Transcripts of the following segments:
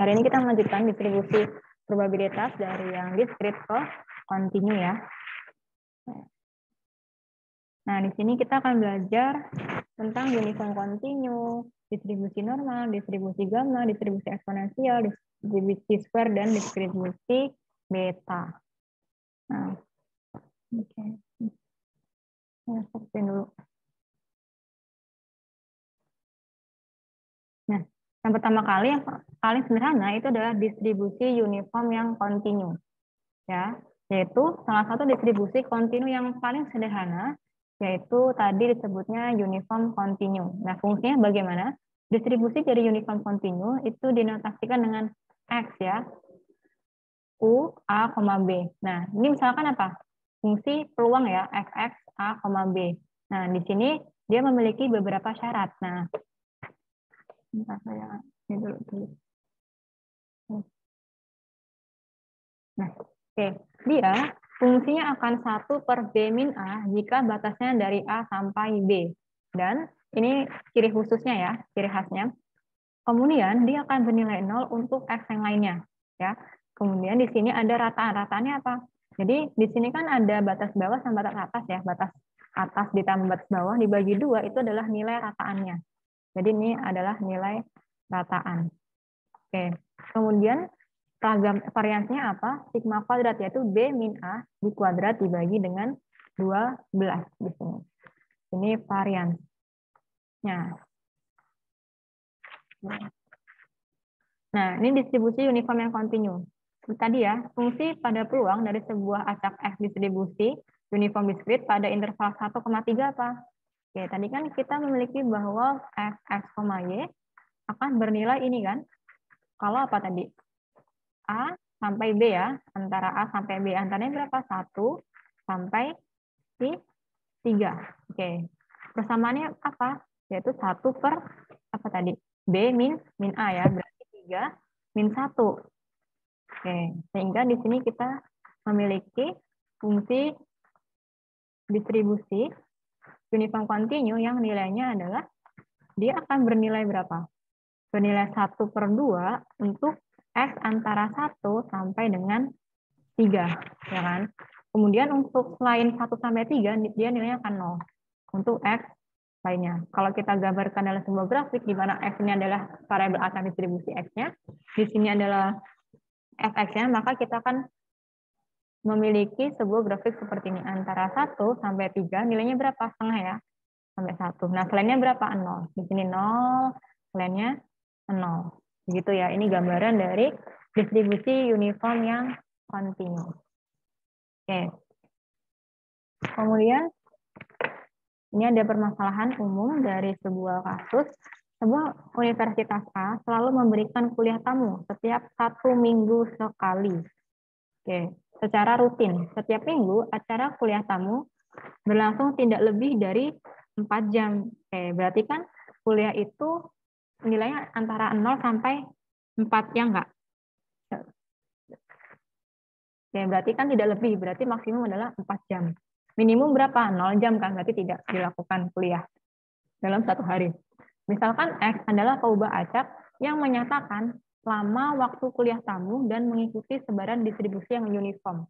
Hari ini kita melanjutkan distribusi probabilitas dari yang discrete ke continue ya. Nah, di sini kita akan belajar tentang uniform continue, distribusi normal, distribusi gamma, distribusi eksponensial, distribusi square, dan distribusi beta. Nah, oke. Saya stopin dulu. Nah, yang pertama kali, yang paling sederhana itu adalah distribusi uniform yang continue. Ya, yaitu salah satu distribusi kontinu yang paling sederhana, yaitu tadi disebutnya uniform continue. Nah, fungsinya bagaimana? Distribusi dari uniform continue itu dinotasikan dengan X ya, U, A, B. Nah, ini misalkan apa? Fungsi peluang ya, Fx, A, B. Nah, di sini dia memiliki beberapa syarat. Nah, bentar saya ini dulu. Nah, oke. Dia fungsinya akan 1 per B min A jika batasnya dari A sampai B. Dan ini ciri khususnya ya, ciri khasnya. Kemudian dia akan bernilai 0 untuk X yang lainnya. Ya. Kemudian di sini ada rataan. Rataannya apa? Jadi di sini kan ada batas bawah sama batas atas ya. Batas atas ditambah batas bawah dibagi 2 itu adalah nilai rataannya. Jadi ini adalah nilai rataan. Oke. Kemudian ragam variansinya apa? Sigma kuadrat, yaitu B min A di kuadrat dibagi dengan 12 di sini. Ini variannya. Nah, ini distribusi uniform yang kontinu. Tadi ya, fungsi pada peluang dari sebuah acak X distribusi uniform discrete pada interval 1,3 apa? Oke, tadi kan kita memiliki bahwa X, Y akan bernilai ini kan? Kalau apa tadi? A sampai B ya, antara A sampai B. Antaranya berapa? 1 sampai 3. Oke. Persamaannya apa? Yaitu 1 per apa tadi? B min A ya, berarti 3 min 1. Oke. Sehingga di sini kita memiliki fungsi distribusi uniform continue yang nilainya adalah dia akan bernilai berapa? Bernilai 1 per 2 untuk X antara 1 sampai dengan 3, ya kan? Kemudian untuk selain 1 sampai 3, dia nilainya akan 0 untuk X lainnya. Kalau kita gambarkan dalam sebuah grafik, di mana X ini adalah variabel acak distribusi X-nya, di sini adalah Fx-nya, maka kita akan memiliki sebuah grafik seperti ini. Antara 1 sampai 3, nilainya berapa? Setengah ya? Sampai 1. Nah, selainnya berapa? 0. Di sini 0, selainnya 0. Begitu ya, ini gambaran dari distribusi uniform yang kontinu. Oke. Kemudian, ini ada permasalahan umum dari sebuah kasus. Sebuah universitas A selalu memberikan kuliah tamu setiap 1 minggu sekali. Oke. Secara rutin, setiap minggu acara kuliah tamu berlangsung tidak lebih dari 4 jam. Oke, berarti kan kuliah itu nilainya antara 0 sampai 4, ya enggak? Oke, berarti kan tidak lebih, berarti maksimum adalah 4 jam. Minimum berapa? 0 jam kan, berarti tidak dilakukan kuliah dalam 1 hari. Misalkan X adalah peubah acak yang menyatakan lama waktu kuliah tamu dan mengikuti sebaran distribusi yang uniform.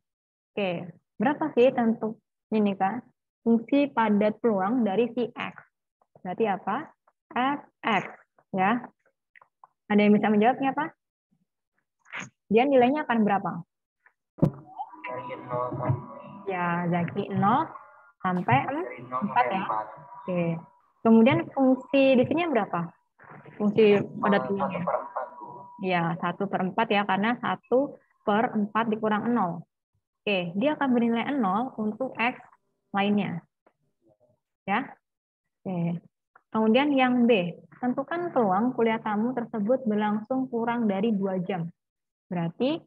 Oke, berapa sih tentu ini kan? Fungsi padat peluang dari si X. Berarti apa? Fx, ya. Ada yang bisa menjawabnya apa? Dia nilainya akan berapa? Ya, Zaki 0 sampai 4 ya. Oke. Kemudian fungsi di sini berapa? Fungsi padat peluangnya. Ya, 1/4 ya, karena 1/4 dikurang 0. Oke, dia akan bernilai 0 untuk X lainnya. Ya. Oke. Kemudian yang B, tentukan peluang kuliah tamu tersebut berlangsung kurang dari 2 jam. Berarti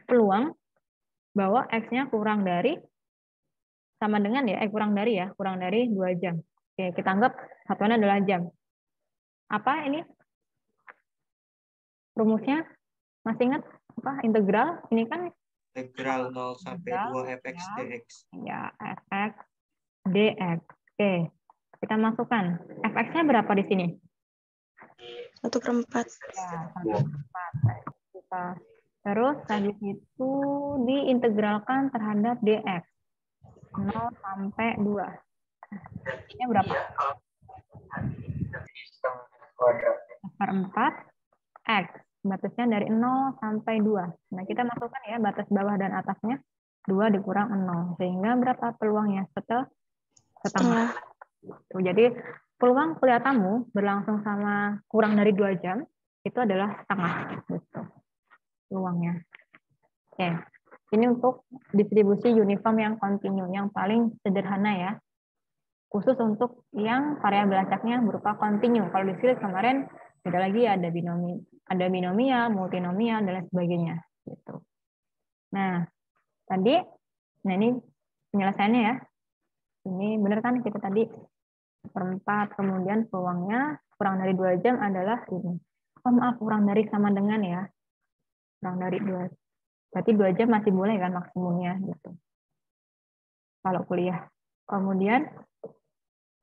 peluang bahwa X-nya kurang dari, sama dengan ya, kurang dari 2 jam. Oke, kita anggap satuannya adalah jam. Apa ini? Rumusnya masih ingat apa? Integral. Ini kan integral 0 sampai 2 fx dx. Ya, fx dx. Oke. Kita masukkan. Fx-nya berapa di sini? 1/4. Ya, 1/4. Terus habis itu diintegralkan terhadap dx. 0 sampai 2. Ini berapa? 1/4 x. Batasnya dari 0 sampai 2. Nah, kita masukkan ya batas bawah dan atasnya. 2 dikurang 0. Sehingga berapa peluangnya? Setengah. Jadi peluang kuliah kamu berlangsung sama kurang dari 2 jam itu adalah setengah. Gitu. Peluangnya. Oke. Ini untuk distribusi uniform yang kontinu, yang paling sederhana ya. Khusus untuk yang variabel acaknya berupa kontinu. Kalau di sini kemarin beda lagi, ada binomial, multinomial, dan lain sebagainya. Gitu. Nah, ini penyelesaiannya ya. Ini benar kan kita tadi 1/4, kemudian peluangnya kurang dari 2 jam adalah ini. Oh maaf, kurang dari sama dengan ya. Kurang dari 2. Berarti 2 jam masih boleh kan maksimumnya gitu. Kalau kuliah. Kemudian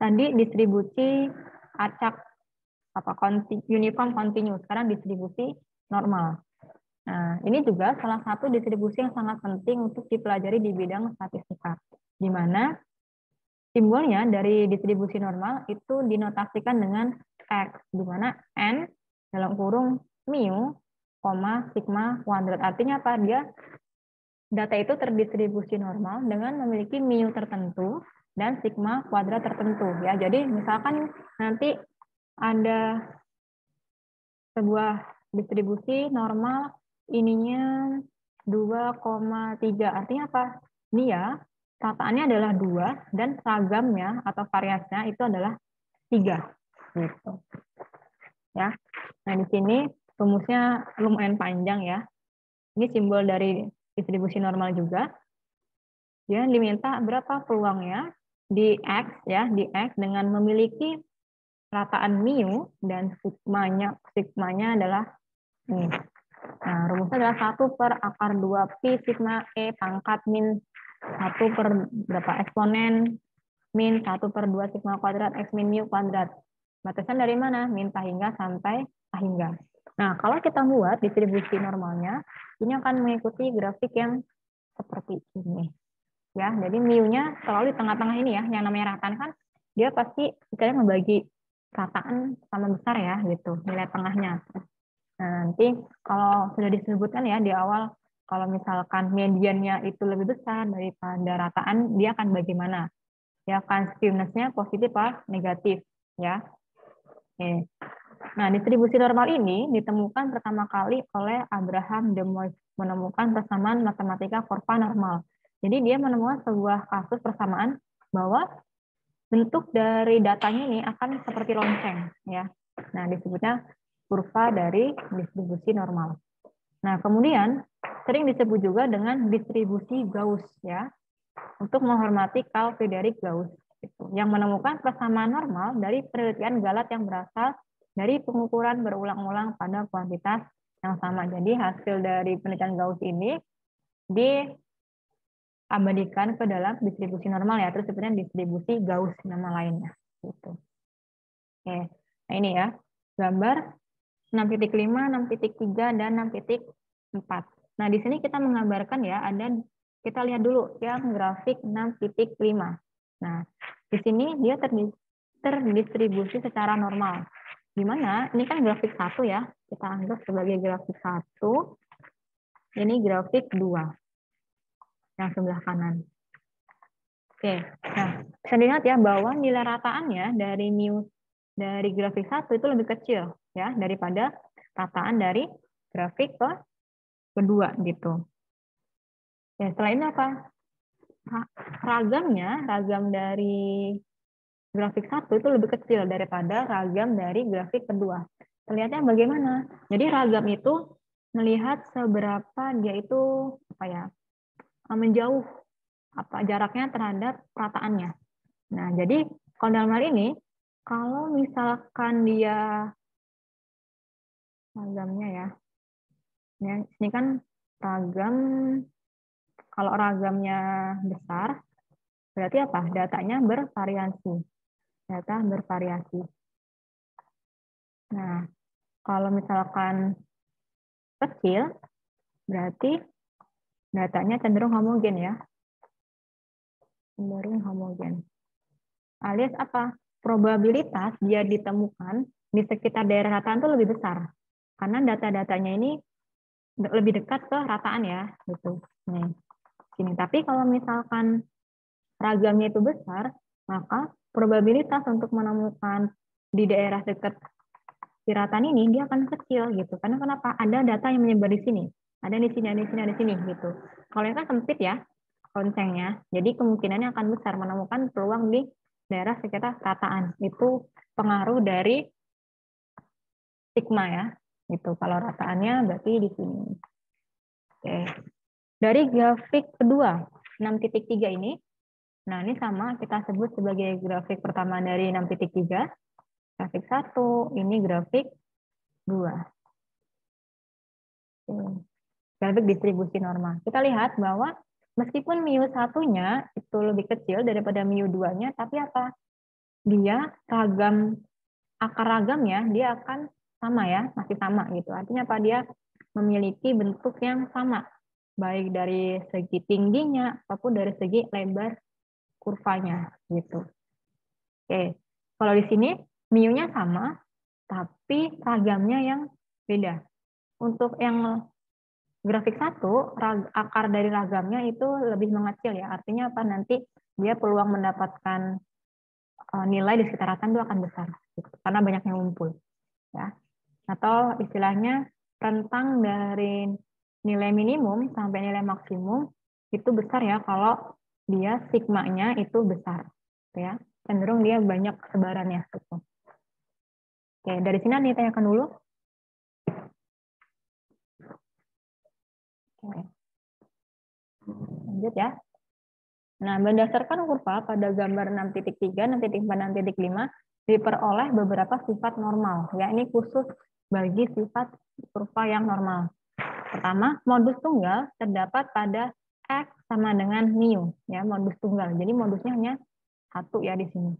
tadi distribusi acak uniform kontinu, sekarang distribusi normal. Nah, ini juga salah satu distribusi yang sangat penting untuk dipelajari di bidang statistika, di mana simbolnya dari distribusi normal itu dinotasikan dengan X, di mana N dalam kurung mu, sigma kuadrat. Artinya apa? Data itu terdistribusi normal dengan memiliki mu tertentu dan sigma kuadrat tertentu. Ya, jadi misalkan nanti ada sebuah distribusi normal ininya 2,3. Artinya apa? Dia rataannya adalah 2 dan ragamnya atau variasinya itu adalah 3. Gitu. Ya. Nah, di sini rumusnya lumayan panjang ya. Ini simbol dari distribusi normal juga. Dia diminta berapa peluangnya di X ya, di X dengan memiliki rataan mu dan sigmanya adalah ini. Nah, rumusnya adalah 1/akar 2 pi sigma E pangkat min 1 per berapa eksponen min 1/2 sigma kuadrat X min mu kuadrat. Batasan dari mana? Min hingga sampai hingga. Nah, kalau kita buat distribusi normalnya, ini akan mengikuti grafik yang seperti ini. Ya, jadi mu-nya selalu di tengah-tengah ini ya, yang namanya rataan kan, dia pasti istilahnya membagi rataan sama besar ya, gitu, nilai tengahnya. Nah, nanti kalau sudah disebutkan ya di awal, kalau misalkan mediannya itu lebih besar daripada rataan, dia akan bagaimana? Dia akan skewness-nya positif atau negatif, ya. Oke. Nah, distribusi normal ini ditemukan pertama kali oleh Abraham de Moivre, menemukan persamaan matematika kurva normal. Jadi dia menemukan sebuah kasus persamaan bahwa bentuk dari datanya ini akan seperti lonceng, ya. Nah, disebutnya kurva dari distribusi normal. Nah, kemudian sering disebut juga dengan distribusi Gauss, ya, untuk menghormati Carl Friedrich Gauss, yang menemukan persamaan normal dari penelitian Galat yang berasal dari pengukuran berulang-ulang pada kuantitas yang sama. Jadi hasil dari penelitian Gauss ini diabadikan ke dalam distribusi normal ya, terus sebenarnya distribusi Gauss nama lainnya. Gitu. Oke, nah ini ya gambar 6.5, 6.3, dan 6.4. Nah di sini kita menggambarkan ya kita lihat dulu yang grafik 6.5. Nah di sini dia terdistribusi secara normal. Gimana? Ini kan grafik 1 ya. Kita anggap sebagai grafik 1. Ini grafik 2. Yang sebelah kanan. Oke. Nah, bisa dilihat ya bahwa nilai rataannya dari grafik 1 itu lebih kecil ya daripada rataan dari grafik kedua gitu. Ya, setelah ini apa? Ragam dari grafik 1 itu lebih kecil daripada ragam dari grafik kedua. Terlihatnya bagaimana? Jadi ragam itu melihat seberapa dia itu menjauh jaraknya terhadap rataannya. Nah, jadi kalau dalam hal ini, kalau misalkan dia ragamnya ya, ini kan ragam, kalau ragamnya besar, berarti apa? Datanya bervariasi. Data bervariasi. Nah, Kalau misalkan kecil, berarti datanya cenderung homogen ya. Cenderung homogen. Alias apa? Probabilitas dia ditemukan di sekitar daerah rataan itu lebih besar. Karena data-datanya ini lebih dekat ke rataan ya, gitu. Nih, sini. Tapi kalau misalkan ragamnya itu besar, maka probabilitas untuk menemukan di daerah dekat si rataan ini dia akan kecil gitu. Karena kenapa? Ada data yang menyebar di sini, ada di sini, ada di sini, ada di sini gitu. Kalau ini kan sempit ya koncengnya, jadi kemungkinannya akan besar menemukan peluang di daerah sekitar rataan. Itu pengaruh dari sigma ya. Itu kalau rataannya berarti di sini. Oke. Dari grafik kedua 6.3 ini, nah ini sama kita sebut sebagai grafik pertama dari 6.3. Grafik 1, ini grafik 2. Grafik distribusi normal. Kita lihat bahwa meskipun mu1-nya itu lebih kecil daripada mu2-nya, tapi apa? Dia ragam, akar ragamnya dia akan sama ya, masih sama gitu. Artinya apa? Dia memiliki bentuk yang sama, baik dari segi tingginya ataupun dari segi lebar kurvanya gitu. Oke, kalau di sini mu-nya sama, tapi ragamnya yang beda. Untuk yang grafik 1, akar dari ragamnya itu lebih mengecil ya. Artinya apa? Nanti dia peluang mendapatkan nilai di sekitar rataan itu akan besar gitu, karena banyak yang ngumpul ya. Atau istilahnya rentang dari nilai minimum sampai nilai maksimum itu besar ya kalau dia sigmanya itu besar ya. Cenderung dia banyak sebarannya gitu. Oke, dari sini ditanyakan dulu. Oke. Lanjut ya. Nah, berdasarkan kurva pada gambar 6.3, 6.4, 6.5 diperoleh beberapa sifat normal. Ya, ini khusus bagi sifat kurva yang normal. Pertama, modus tunggal terdapat pada X sama dengan mu. Ya, modus tunggal. Jadi modusnya hanya satu ya di sini.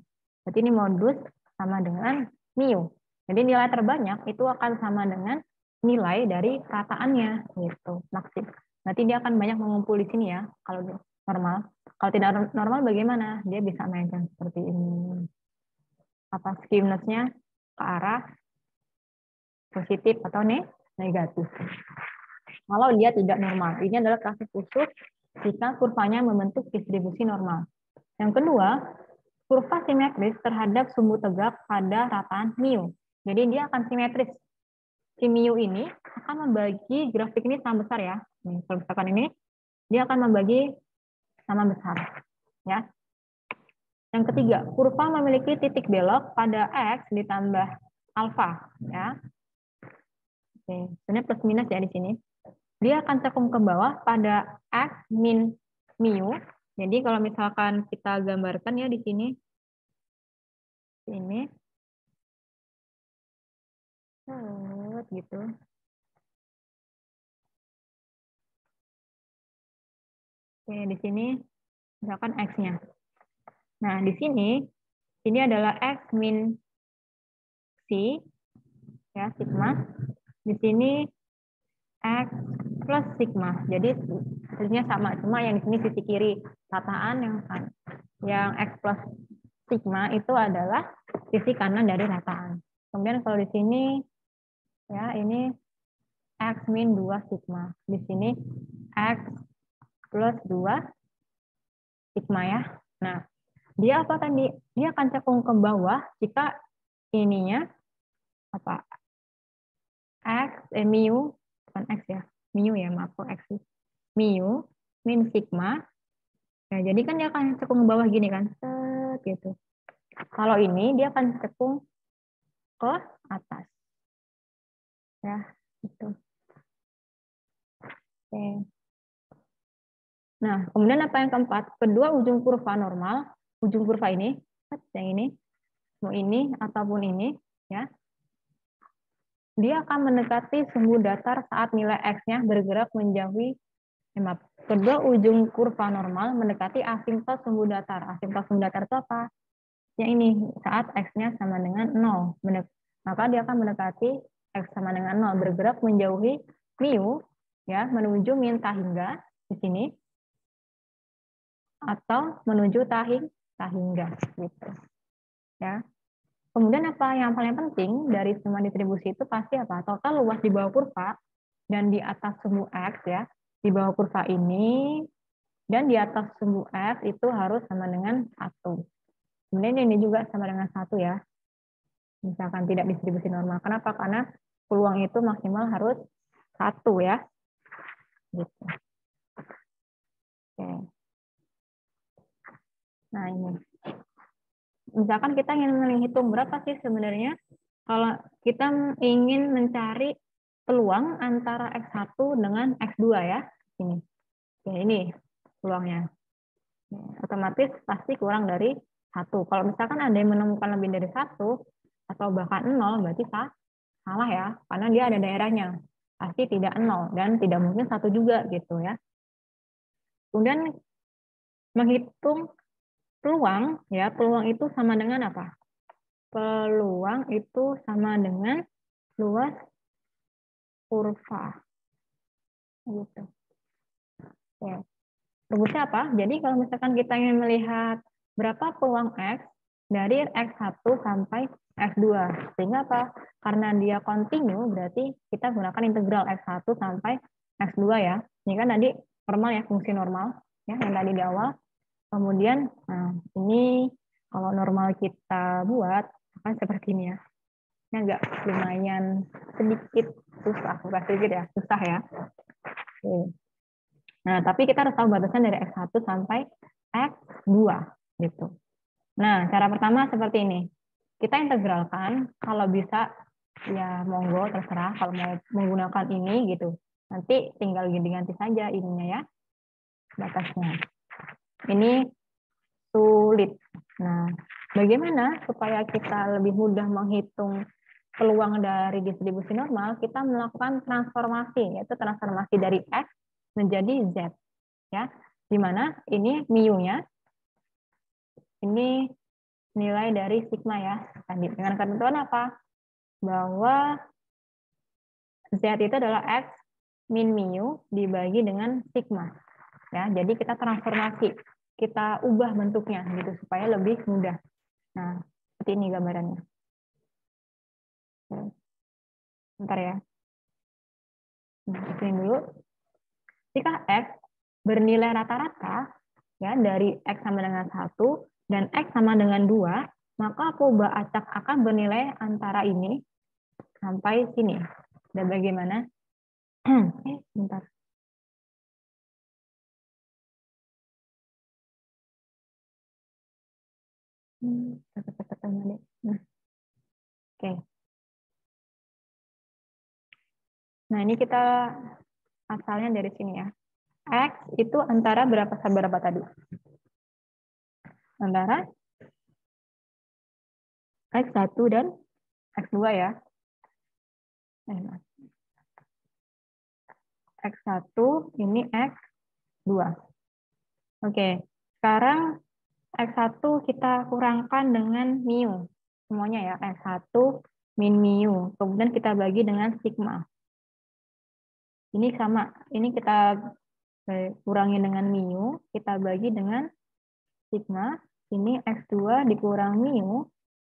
Berarti ini modus sama dengan mu. Jadi nilai terbanyak itu akan sama dengan nilai dari rataannya gitu. Maksud. Berarti dia akan banyak mengumpul di sini ya kalau normal. Kalau tidak normal bagaimana? Dia bisa mainkan seperti ini. Apa skewness-nya ke arah positif atau negatif. Kalau dia tidak normal, ini adalah kasus khusus jika kurvanya membentuk distribusi normal. Yang kedua, kurva simetris terhadap sumbu tegak pada rataan mu. Jadi dia akan simetris. Si mu ini akan membagi grafik ini sama besar ya. Nih, kalau misalkan ini, dia akan membagi sama besar. Ya. Yang ketiga, kurva memiliki titik belok pada X ditambah alfa. Ya. Oke, sebenarnya plus minus ya di sini. Dia akan cekung ke bawah pada X min mu. Jadi kalau misalkan kita gambarkan ya di sini, ini gitu. Oke, di sini misalkan X-nya. Nah, di sini ini adalah X min C, ya, sigma. Di sini X plus sigma. Jadi hasilnya sama, cuma yang di sini sisi kiri rataan yang X plus sigma itu adalah sisi kanan dari rataan. Kemudian kalau di sini ya ini X min 2 sigma. Di sini X plus 2 sigma ya. Nah, dia apa tadi? Dia akan cekung ke bawah jika ininya apa? Mu, bukan X ya. Mu ya, maaf kok X. Mu min sigma. Nah, jadi kan dia akan cekung ke bawah gini kan. Set, gitu. Kalau ini dia akan cekung ke atas. Ya, gitu. Oke. Nah, kemudian apa yang keempat? Kedua ujung kurva normal, ujung kurva ini, yang ini, mau ini ataupun ini, ya, dia akan mendekati sumbu datar saat nilai X-nya bergerak menjauhi, kedua ujung kurva normal mendekati asimtot sumbu datar. Asimtot sumbu datar itu apa? Yang ini, saat X-nya sama dengan 0. Maka dia akan mendekati X sama dengan 0 bergerak menjauhi mu, ya, menuju min tahingga di sini, atau menuju tahingga, gitu. Ya. Kemudian apa yang paling penting dari semua distribusi itu pasti apa? Total luas di bawah kurva dan di atas sumbu X, ya. Di bawah kurva ini dan di atas sumbu X itu harus sama dengan 1. Kemudian ini juga sama dengan 1, ya. Misalkan tidak distribusi normal. Kenapa? Karena peluang itu maksimal harus 1, ya. Gitu. Oke. Nah, ini. Misalkan kita ingin menghitung berapa sih sebenarnya kalau kita ingin mencari peluang antara X1 dengan X2, ya. Ini. Oke, ini peluangnya. Otomatis pasti kurang dari 1. Kalau misalkan ada yang menemukan lebih dari 1 atau bahkan 0, berarti salah, ya. Karena dia ada daerahnya. Pasti tidak 0 dan tidak mungkin 1 juga, gitu, ya. Kemudian menghitung peluang, ya, peluang itu sama dengan apa? Peluang itu sama dengan luas kurva. Gitu. Oke. Rumusnya apa? Jadi kalau misalkan kita ingin melihat berapa peluang X dari X1 sampai X2. Sehingga apa? Karena dia kontinu, berarti kita gunakan integral X1 sampai X2, ya. Ini kan tadi normal, ya, fungsi normal, ya, yang tadi di awal. Kemudian, nah, ini kalau normal kita buat, akan seperti ini, ya. Ini agak lumayan sedikit susah, bukan sedikit, ya, susah, ya. Oke. Nah, tapi kita harus tahu batasan dari X1 sampai X2, gitu. Nah, cara pertama seperti ini. Kita integralkan, kalau bisa, ya monggo, terserah, kalau mau menggunakan ini, gitu. Nanti tinggal diganti saja ininya, ya, batasnya. Ini sulit. Nah, bagaimana supaya kita lebih mudah menghitung peluang dari distribusi normal? Kita melakukan transformasi, yaitu transformasi dari X menjadi Z, ya. Di mana ini mu-nya, ini nilai dari sigma, ya. Tadi dengan ketentuan apa? Bahwa Z itu adalah X min mu dibagi dengan sigma, ya. Jadi kita transformasi, kita ubah bentuknya gitu supaya lebih mudah. Nah, seperti ini gambarannya. Bentar, ya. Nah, ini dulu. Jika X bernilai rata-rata, ya, dari X sama dengan 1 dan X sama dengan 2, maka perubahan acak akan bernilai antara ini sampai sini. Dan bagaimana? Bentar. Oke. Nah, ini kita asalnya dari sini, ya. X itu antara berapa sampai berapa tadi? Antara X1 dan X2, ya. X1, ini X2. Oke, sekarang X1 kita kurangkan dengan mu. Semuanya, ya, X1 min mu. Kemudian kita bagi dengan sigma. Ini sama, ini kita kurangi dengan mu, kita bagi dengan sigma. Ini X2 dikurang mu,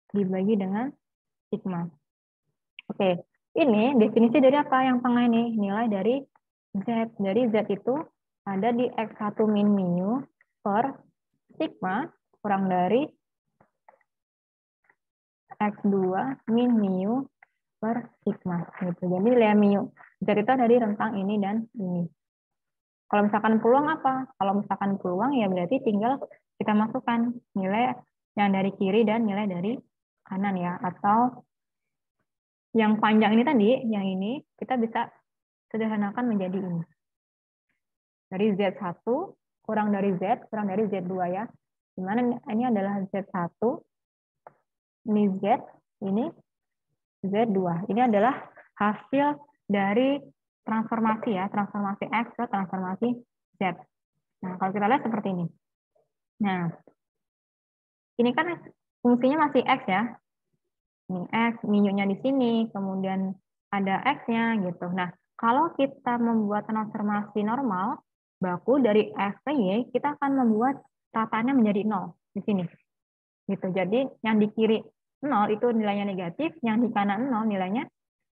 dibagi dengan sigma. Oke, ini definisi dari apa yang tengah ini? Nilai dari Z. Dari Z itu ada di X1 min mu per sigma kurang dari X2 min mu per sigma. Gitu. Jadi nilai mu Z itu dari rentang ini dan ini. Kalau misalkan peluang apa? Kalau misalkan peluang, ya berarti tinggal kita masukkan nilai yang dari kiri dan nilai dari kanan, ya. Atau yang panjang ini tadi, yang ini, kita bisa sederhanakan menjadi ini. Dari Z1 kurang dari Z, kurang dari Z2, ya. Dimana ini adalah Z1, ini Z, ini Z2. Ini adalah hasil dari transformasi, ya, transformasi X ke transformasi Z. Nah, kalau kita lihat seperti ini. Nah, ini kan fungsinya masih X, ya. Ini X, mu-nya di sini, kemudian ada X-nya gitu. Nah, kalau kita membuat transformasi normal baku dari X ke Y, kita akan membuat rataannya menjadi 0 di sini. Gitu. Jadi yang di kiri 0 itu nilainya negatif, yang di kanan 0 nilainya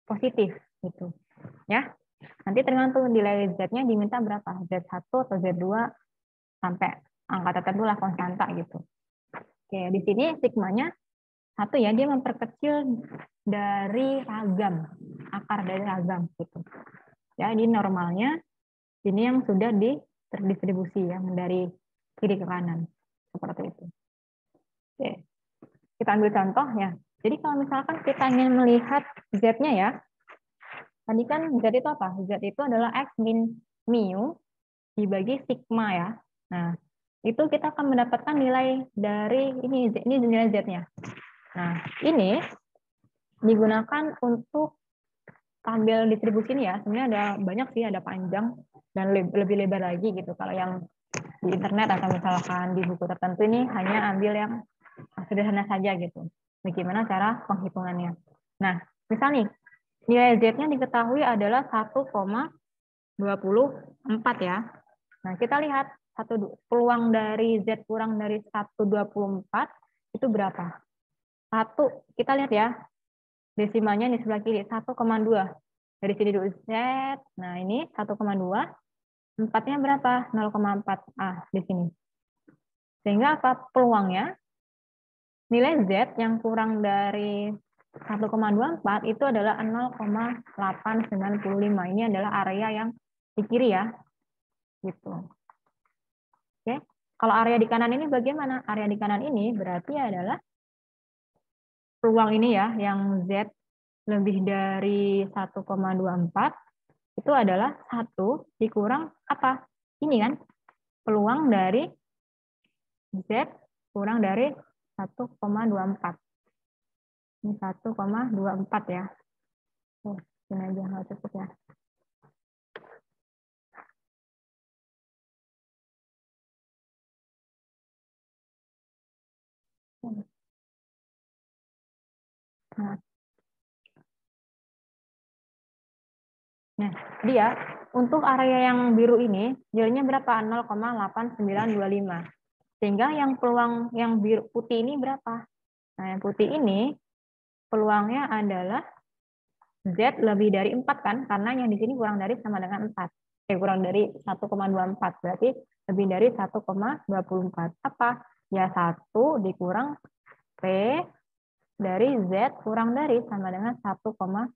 positif gitu. Ya. Nanti tergantung nilai Z-nya diminta berapa, Z1 atau Z2 sampai angka tertentu lah konstanta gitu. Oke, di sini sigmanya 1 ya, dia memperkecil dari ragam, akar dari ragam gitu. Ya, ini normalnya ini yang sudah terdistribusi yang dari kiri ke kanan seperti itu. Oke. Kita ambil contoh ya. Jadi kalau misalkan kita ingin melihat Z-nya ya, tadi kan Z itu apa? Z itu adalah X min mu dibagi sigma ya. Nah, itu kita akan mendapatkan nilai dari ini nilai Z-nya. Nah, ini digunakan untuk tampil distribusi ini ya. Sebenarnya ada banyak sih, ada panjang dan lebih lebar lagi gitu. Kalau yang di internet atau misalkan di buku tertentu ini hanya ambil yang sederhana saja gitu. Bagaimana cara penghitungannya? Nah, misal nih, nilai Z-nya diketahui adalah 1,24 ya. Nah, kita lihat peluang dari Z kurang dari 1,24 itu berapa? 1, kita lihat ya, desimalnya di sebelah kiri, 1,2. Dari sini dulu Z, nah ini 1,2. 4-nya berapa? 0,4. Di sini. Sehingga apa? Peluangnya, nilai Z yang kurang dari 1,24 itu adalah 0,895. Ini adalah area yang di kiri ya. Gitu. Oke. Kalau area di kanan ini bagaimana? Area di kanan ini berarti adalah peluang ini ya, yang Z lebih dari 1,24 itu adalah 1 dikurang apa? Ini kan peluang dari Z kurang dari 1,24. Ini 1,24 ya. Ini aja nggak cukup ya. Nah, dia untuk area yang biru ini nilainya berapa? 0,8925. Sehingga yang peluang yang biru putih ini berapa? Nah, yang putih ini peluangnya adalah Z lebih dari 4 kan? Karena yang di sini kurang dari sama dengan 4. Kurang dari 1,24. Berarti lebih dari 1,24. Apa? Ya 1 dikurang P dari Z kurang dari sama dengan 1,24.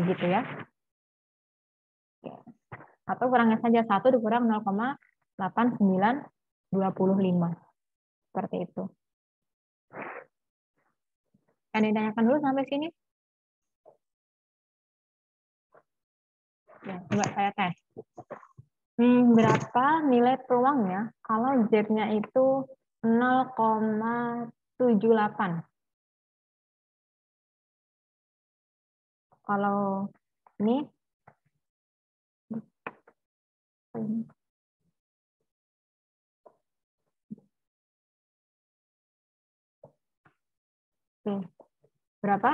Begitu ya. Atau kurangnya saja 1 dikurang 0,8925. Seperti itu. Ada yang ditanyakan dulu sampai sini? Ya, coba saya tes. Berapa nilai peluangnya kalau Z-nya itu 0,78? Kalau ini berapa?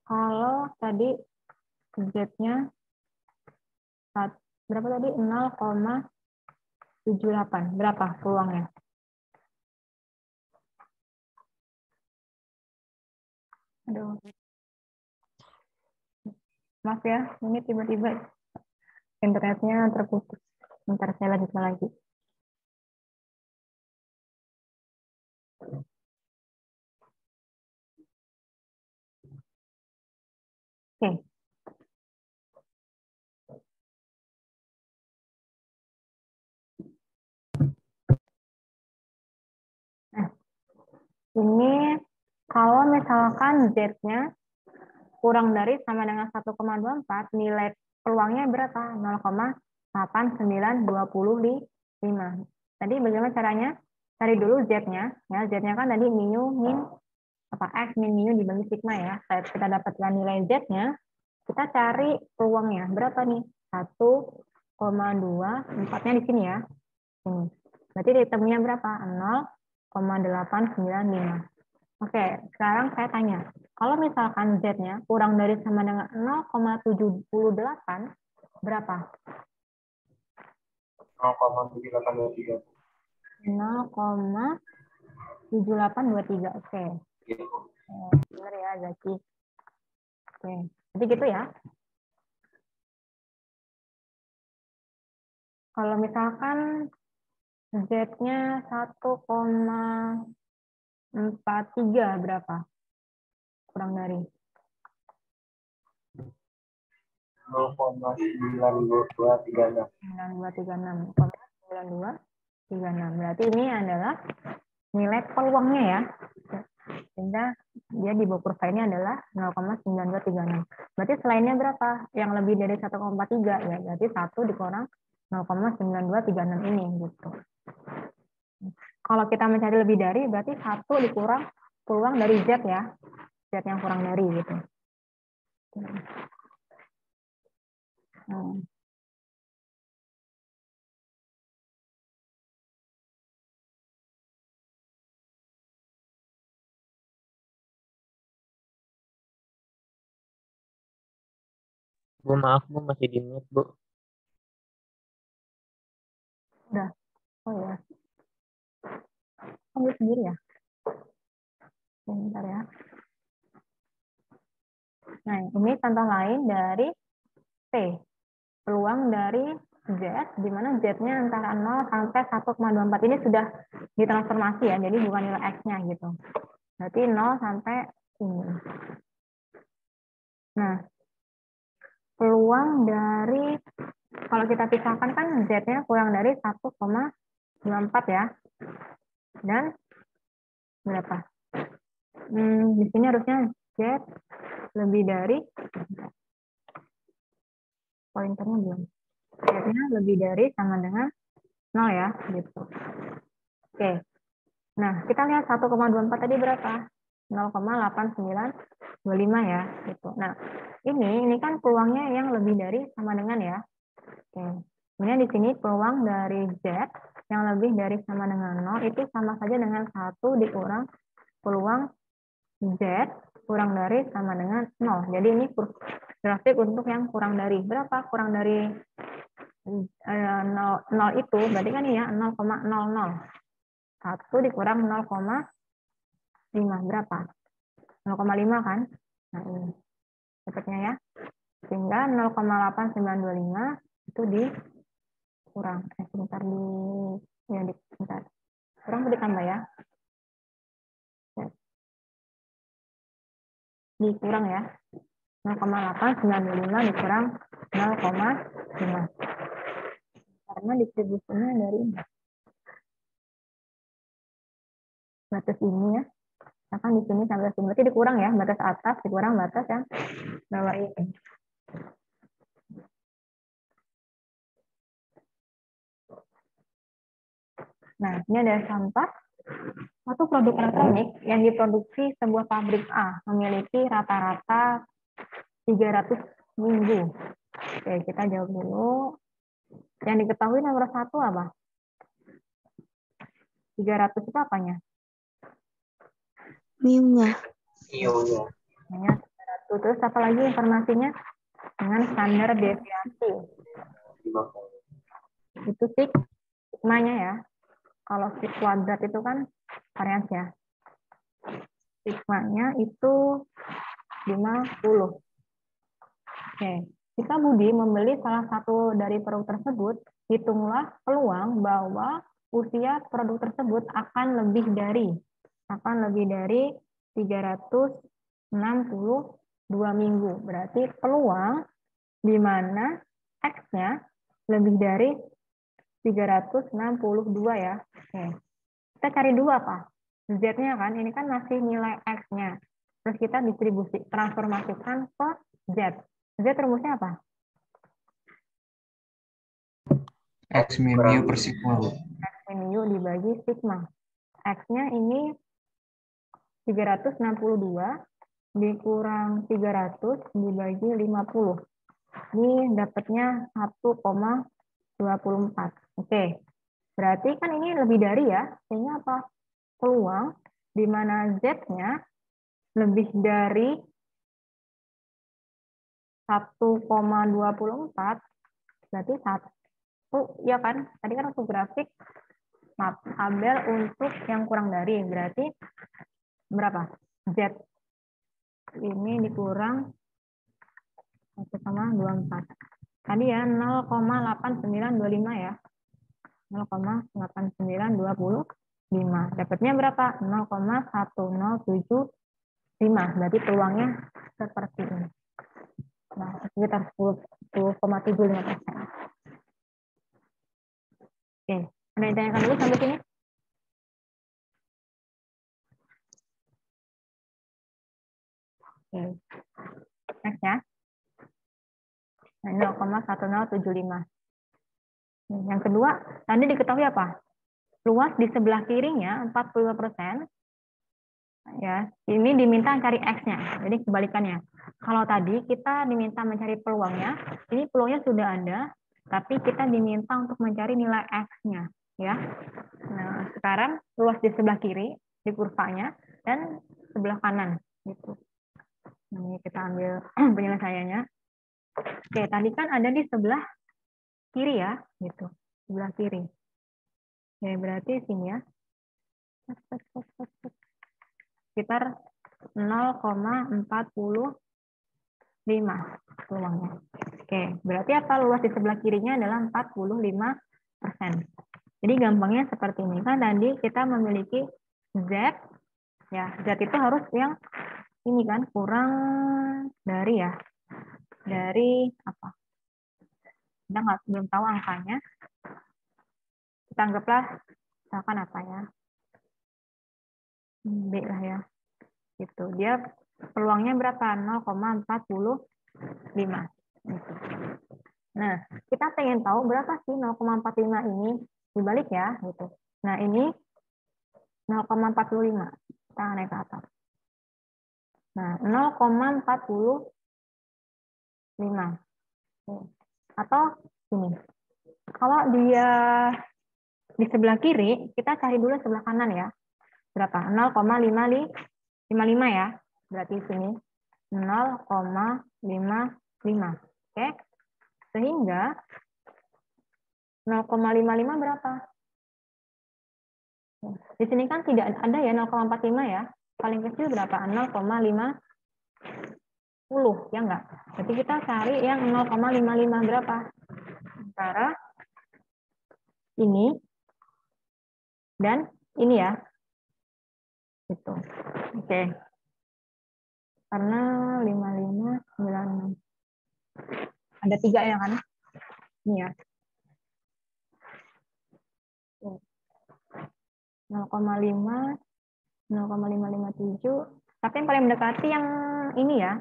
Kalau tadi Z-nya berapa tadi? 0,78. Berapa peluangnya? Aduh. Maaf ya, ini tiba-tiba internetnya terputus. Bentar saya lanjutkan lagi. Oke. Nah, ini kalau misalkan Z-nya kurang dari sama dengan 1,24, nilai peluangnya berapa? 0,8925. Tadi bagaimana caranya? Cari dulu Z-nya. Ya, Z-nya kan tadi mu min X min mu dibagi sigma ya. Kita dapatkan nilai Z-nya, kita cari peluangnya. Berapa nih? 1,2, 4-nya di sini ya. Ini. Berarti ditemunya berapa? 0,895. Oke, sekarang saya tanya. Kalau misalkan Z-nya kurang dari sama dengan 0,78, berapa? 0,7823. 0,7823. Oke. Benar ya, Zaki. Oke. Jadi gitu ya. Kalau misalkan Z-nya 1,43 berapa? Kurang dari 0,9236. 9236. Berarti ini adalah nilai peluangnya ya. Sehingga dia di bawah kurva ini adalah 0,9236. Berarti selainnya berapa? Yang lebih dari 1,43 ya. Berarti 1 dikurang 0,9236 ini gitu. Kalau kita mencari lebih dari, berarti 1 dikurang peluang dari Z ya. Z yang kurang dari gitu. Bu, maaf Bu, masih di mute Bu. Udah. Oh ya. Ambil sendiri ya. Bentar ya. Nah, ini contoh lain dari T. Peluang dari Z, di mana Z-nya antara 0 sampai 1,24. Ini sudah ditransformasi ya, jadi bukan nilai X-nya gitu. Berarti 0 sampai ini. Nah, peluang dari, kalau kita pisahkan kan Z-nya kurang dari 1,24 ya. Dan berapa? Di sini harusnya Z lebih dari, pointernya belum. Z-nya lebih dari sama dengan 0 ya, gitu. Oke. Nah, kita lihat 1,24 tadi berapa? 0,8925 ya, gitu. Nah, ini kan peluangnya yang lebih dari sama dengan ya. Oke. Kemudian di sini peluang dari Z yang lebih dari sama dengan 0 itu sama saja dengan 1 dikurang peluang Z kurang dari sama dengan 0. Jadi ini grafik untuk yang kurang dari. Berapa kurang dari 0 itu? Berarti kan ya 0,00. 1 dikurang 0,5 berapa? 0,5 kan? Nah ini dapatnya ya. Sehingga 0,8925 itu dikurang. Sebentar sebentar. Kurang ditambah ya. Dikurang ya. 0,8925 dikurang 0,5. Karena distribusinya dari batas ini ya. Misalkan di sini sampai sini, berarti dikurang ya, batas atas dikurang batas yang bawah ini. Nah, ini ada contoh satu produk elektronik yang diproduksi sebuah pabrik A memiliki rata-rata 300 minggu. Oke, kita jawab dulu. Yang diketahui nomor 1 apa? 300 itu apanya? Miunya. Iya. Terus apa lagi informasinya? Dengan standar deviasi. Itu sigmanya ya. Kalau sig kuadrat itu kan varians ya. Sigmanya itu 50. Oke. Jika Budi membeli salah satu dari produk tersebut, hitunglah peluang bahwa usia produk tersebut akan lebih dari 362 minggu. Berarti peluang di mana X-nya lebih dari 362 ya. Oke. Kita cari dulu apa? Z-nya kan, ini kan masih nilai X-nya. Terus kita distribusi, transformasikan ke Z. Z rumusnya apa? X min mu per sigma. X min mu dibagi sigma. X-nya ini 362 dikurang 300 dibagi 50. Ini dapatnya 1,24. Oke. Berarti kan ini lebih dari ya. Sehingga apa? Peluang di mana Z-nya lebih dari 1,24, berarti 1, ya kan? Tadi kan untuk grafik, tabel untuk yang kurang dari, berarti berapa? Z ini dikurang 1,24. Tadi ya 0,8925 ya. 0,8925. Dapatnya berapa? 0,1075. Berarti peluangnya seperti ini. Nah, sekitar 10,75%. Oke, ada yang tanyakan dulu sampai sini? Oke. Next ya. Nah, 0,1075. Yang kedua, tadi diketahui apa? Luas di sebelah kirinya 45%. Ya, ini diminta cari X-nya. Jadi kebalikannya. Kalau tadi kita diminta mencari peluangnya, ini peluangnya sudah ada, tapi kita diminta untuk mencari nilai X-nya. Ya. Nah, sekarang luas di sebelah kiri, di kurvanya, dan sebelah kanan. Gitu. Ini kita ambil penyelesaiannya. Oke, tadi kan ada di sebelah kiri ya, gitu. Sebelah kiri. Oke, berarti sini ya. Sekitar 0,45 peluangnya. Oke, berarti apa? Luas di sebelah kirinya adalah 45%. Jadi gampangnya seperti ini. Kan tadi kita memiliki Z, ya Z itu harus yang ini kan, kurang dari ya. Dari apa? Kita belum tahu angkanya. Kita anggaplah misalkan apa ya? B lah ya. Gitu. Dia peluangnya berapa? 0,45. Gitu. Nah, kita pengen tahu berapa sih 0,45 ini dibalik ya, gitu. Nah, ini 0,45. Kita naik ke atas. Nah, 0,45. Atau ini. Kalau dia di sebelah kiri, kita cari dulu sebelah kanan ya. Berapa? 0,55 ya. Berarti sini 0,55. Oke. Sehingga 0,55 berapa? Di sini kan tidak ada ya 0,45 ya. Paling kecil berapa? 0,50 ya enggak? Jadi kita cari yang 0,55 berapa? Antara ini dan ini ya. Gitu. Oke. Karena 55, 96. Ada 3 ya kan? Ini ya. 0,5, 0,557. Tapi yang paling mendekati yang ini ya.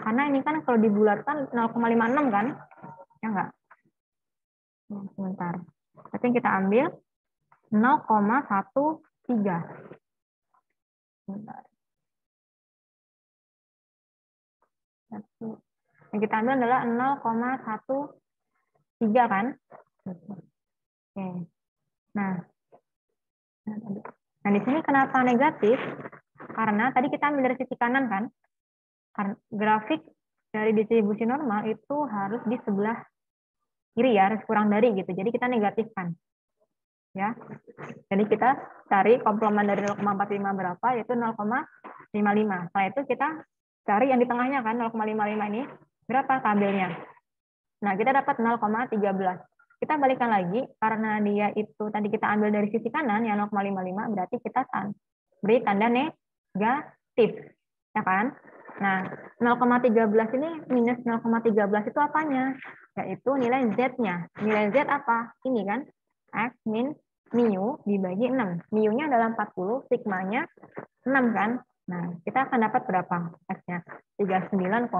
Karena ini kan kalau dibulatkan 0,56 kan? Ya enggak? Sebentar. Tapi yang kita ambil 0,13. Sebentar. Yang kita ambil adalah 0,13 kan? Oke. Nah, di sini kenapa negatif? Karena tadi kita ambil dari sisi kanan kan? Karena grafik dari distribusi normal itu harus di sebelah kiri ya, harus kurang dari gitu. Jadi kita negatifkan. Ya. Jadi kita cari komplement dari 0,45 berapa, yaitu 0,55. Setelah itu kita cari yang di tengahnya kan, 0,55 ini berapa tabelnya. Nah, kita dapat 0,13. Kita balikan lagi, karena dia itu tadi kita ambil dari sisi kanan, yang 0,55, berarti kita beri tanda negatif. Ya kan? Nah, 0,13 ini minus 0,13 itu apanya? Yaitu nilai Z-nya. Nilai Z apa? Ini kan? X min mu dibagi 6. Mu-nya adalah 40, sigma-nya 6 kan? Nah, kita akan dapat berapa X-nya? 39,22.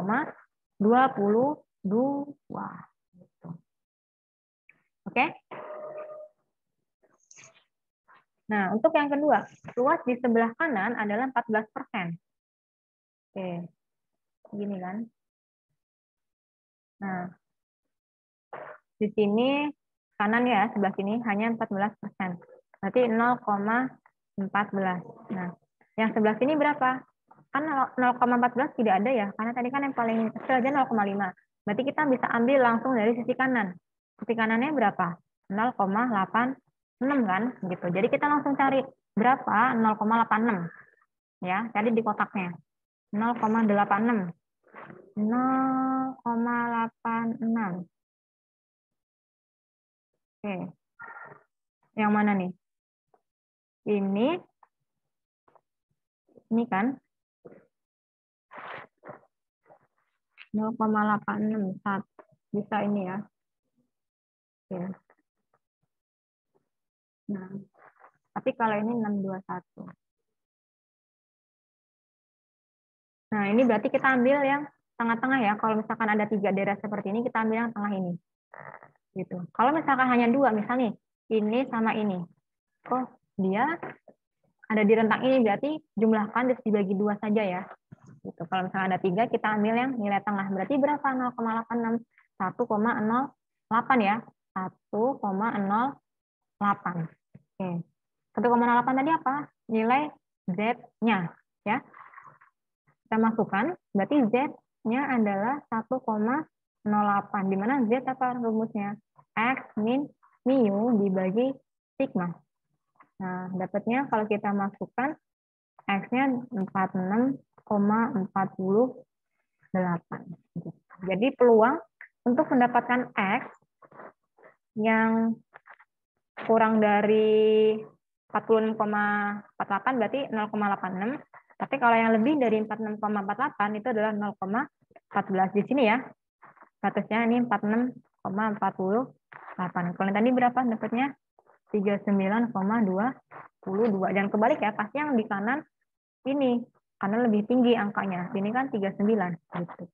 Oke? Nah, untuk yang kedua, luas di sebelah kanan adalah 14%. Oke. Gini kan? Nah, di sini kanan ya, sebelah sini hanya 14%. Berarti 0,14. Nah, yang sebelah sini berapa? Kan 0,14 tidak ada ya, karena tadi kan yang paling kecil aja 0,5. Berarti kita bisa ambil langsung dari sisi kanan. Sisi kanannya berapa? 0,86 kan? Gitu. Jadi kita langsung cari berapa 0,86. Ya, cari di kotaknya. 0,86. 0,86. Oke. Yang mana nih? Ini kan 0,86. Bisa ini ya. Oke. Nah, tapi kalau ini 621. Nah, ini berarti kita ambil yang tengah-tengah ya. Kalau misalkan ada 3 daerah seperti ini, kita ambil yang tengah ini. Gitu. Kalau misalkan hanya 2, misalnya ini sama ini. Oh, dia ada di rentang ini, berarti jumlahkan dibagi 2 saja ya. Gitu. Kalau misalkan ada 3, kita ambil yang nilai tengah. Berarti berapa? 0,86. 1,08 ya. 1,08. Oke. 1,08 tadi apa? Nilai Z-nya. Ya. Kita masukkan, berarti Z-nya adalah 1,08. Di mana Z apa rumusnya? X min mu dibagi sigma. Nah, dapatnya kalau kita masukkan X-nya 46,48. Jadi peluang untuk mendapatkan X yang kurang dari 46,48 berarti 0,86. Tapi kalau yang lebih dari 46,48 itu adalah 0,14 di sini ya. Statusnya ini 46,48. Kalau yang tadi berapa dapatnya? 39,22. Dan kebalik ya, pasti yang di kanan ini karena lebih tinggi angkanya. Ini kan 39 gitu.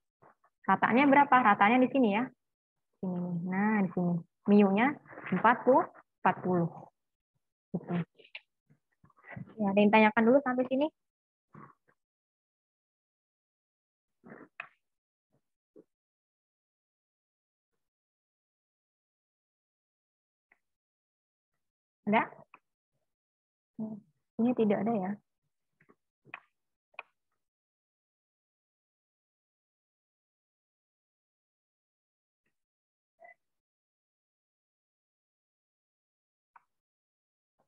Ratanya berapa? Ratanya di sini ya. Sini. Nah, di sini. Mu-nya 40. Gitu. Ya, ada yang tanyakan dulu sampai sini? Ada? Ini tidak ada ya.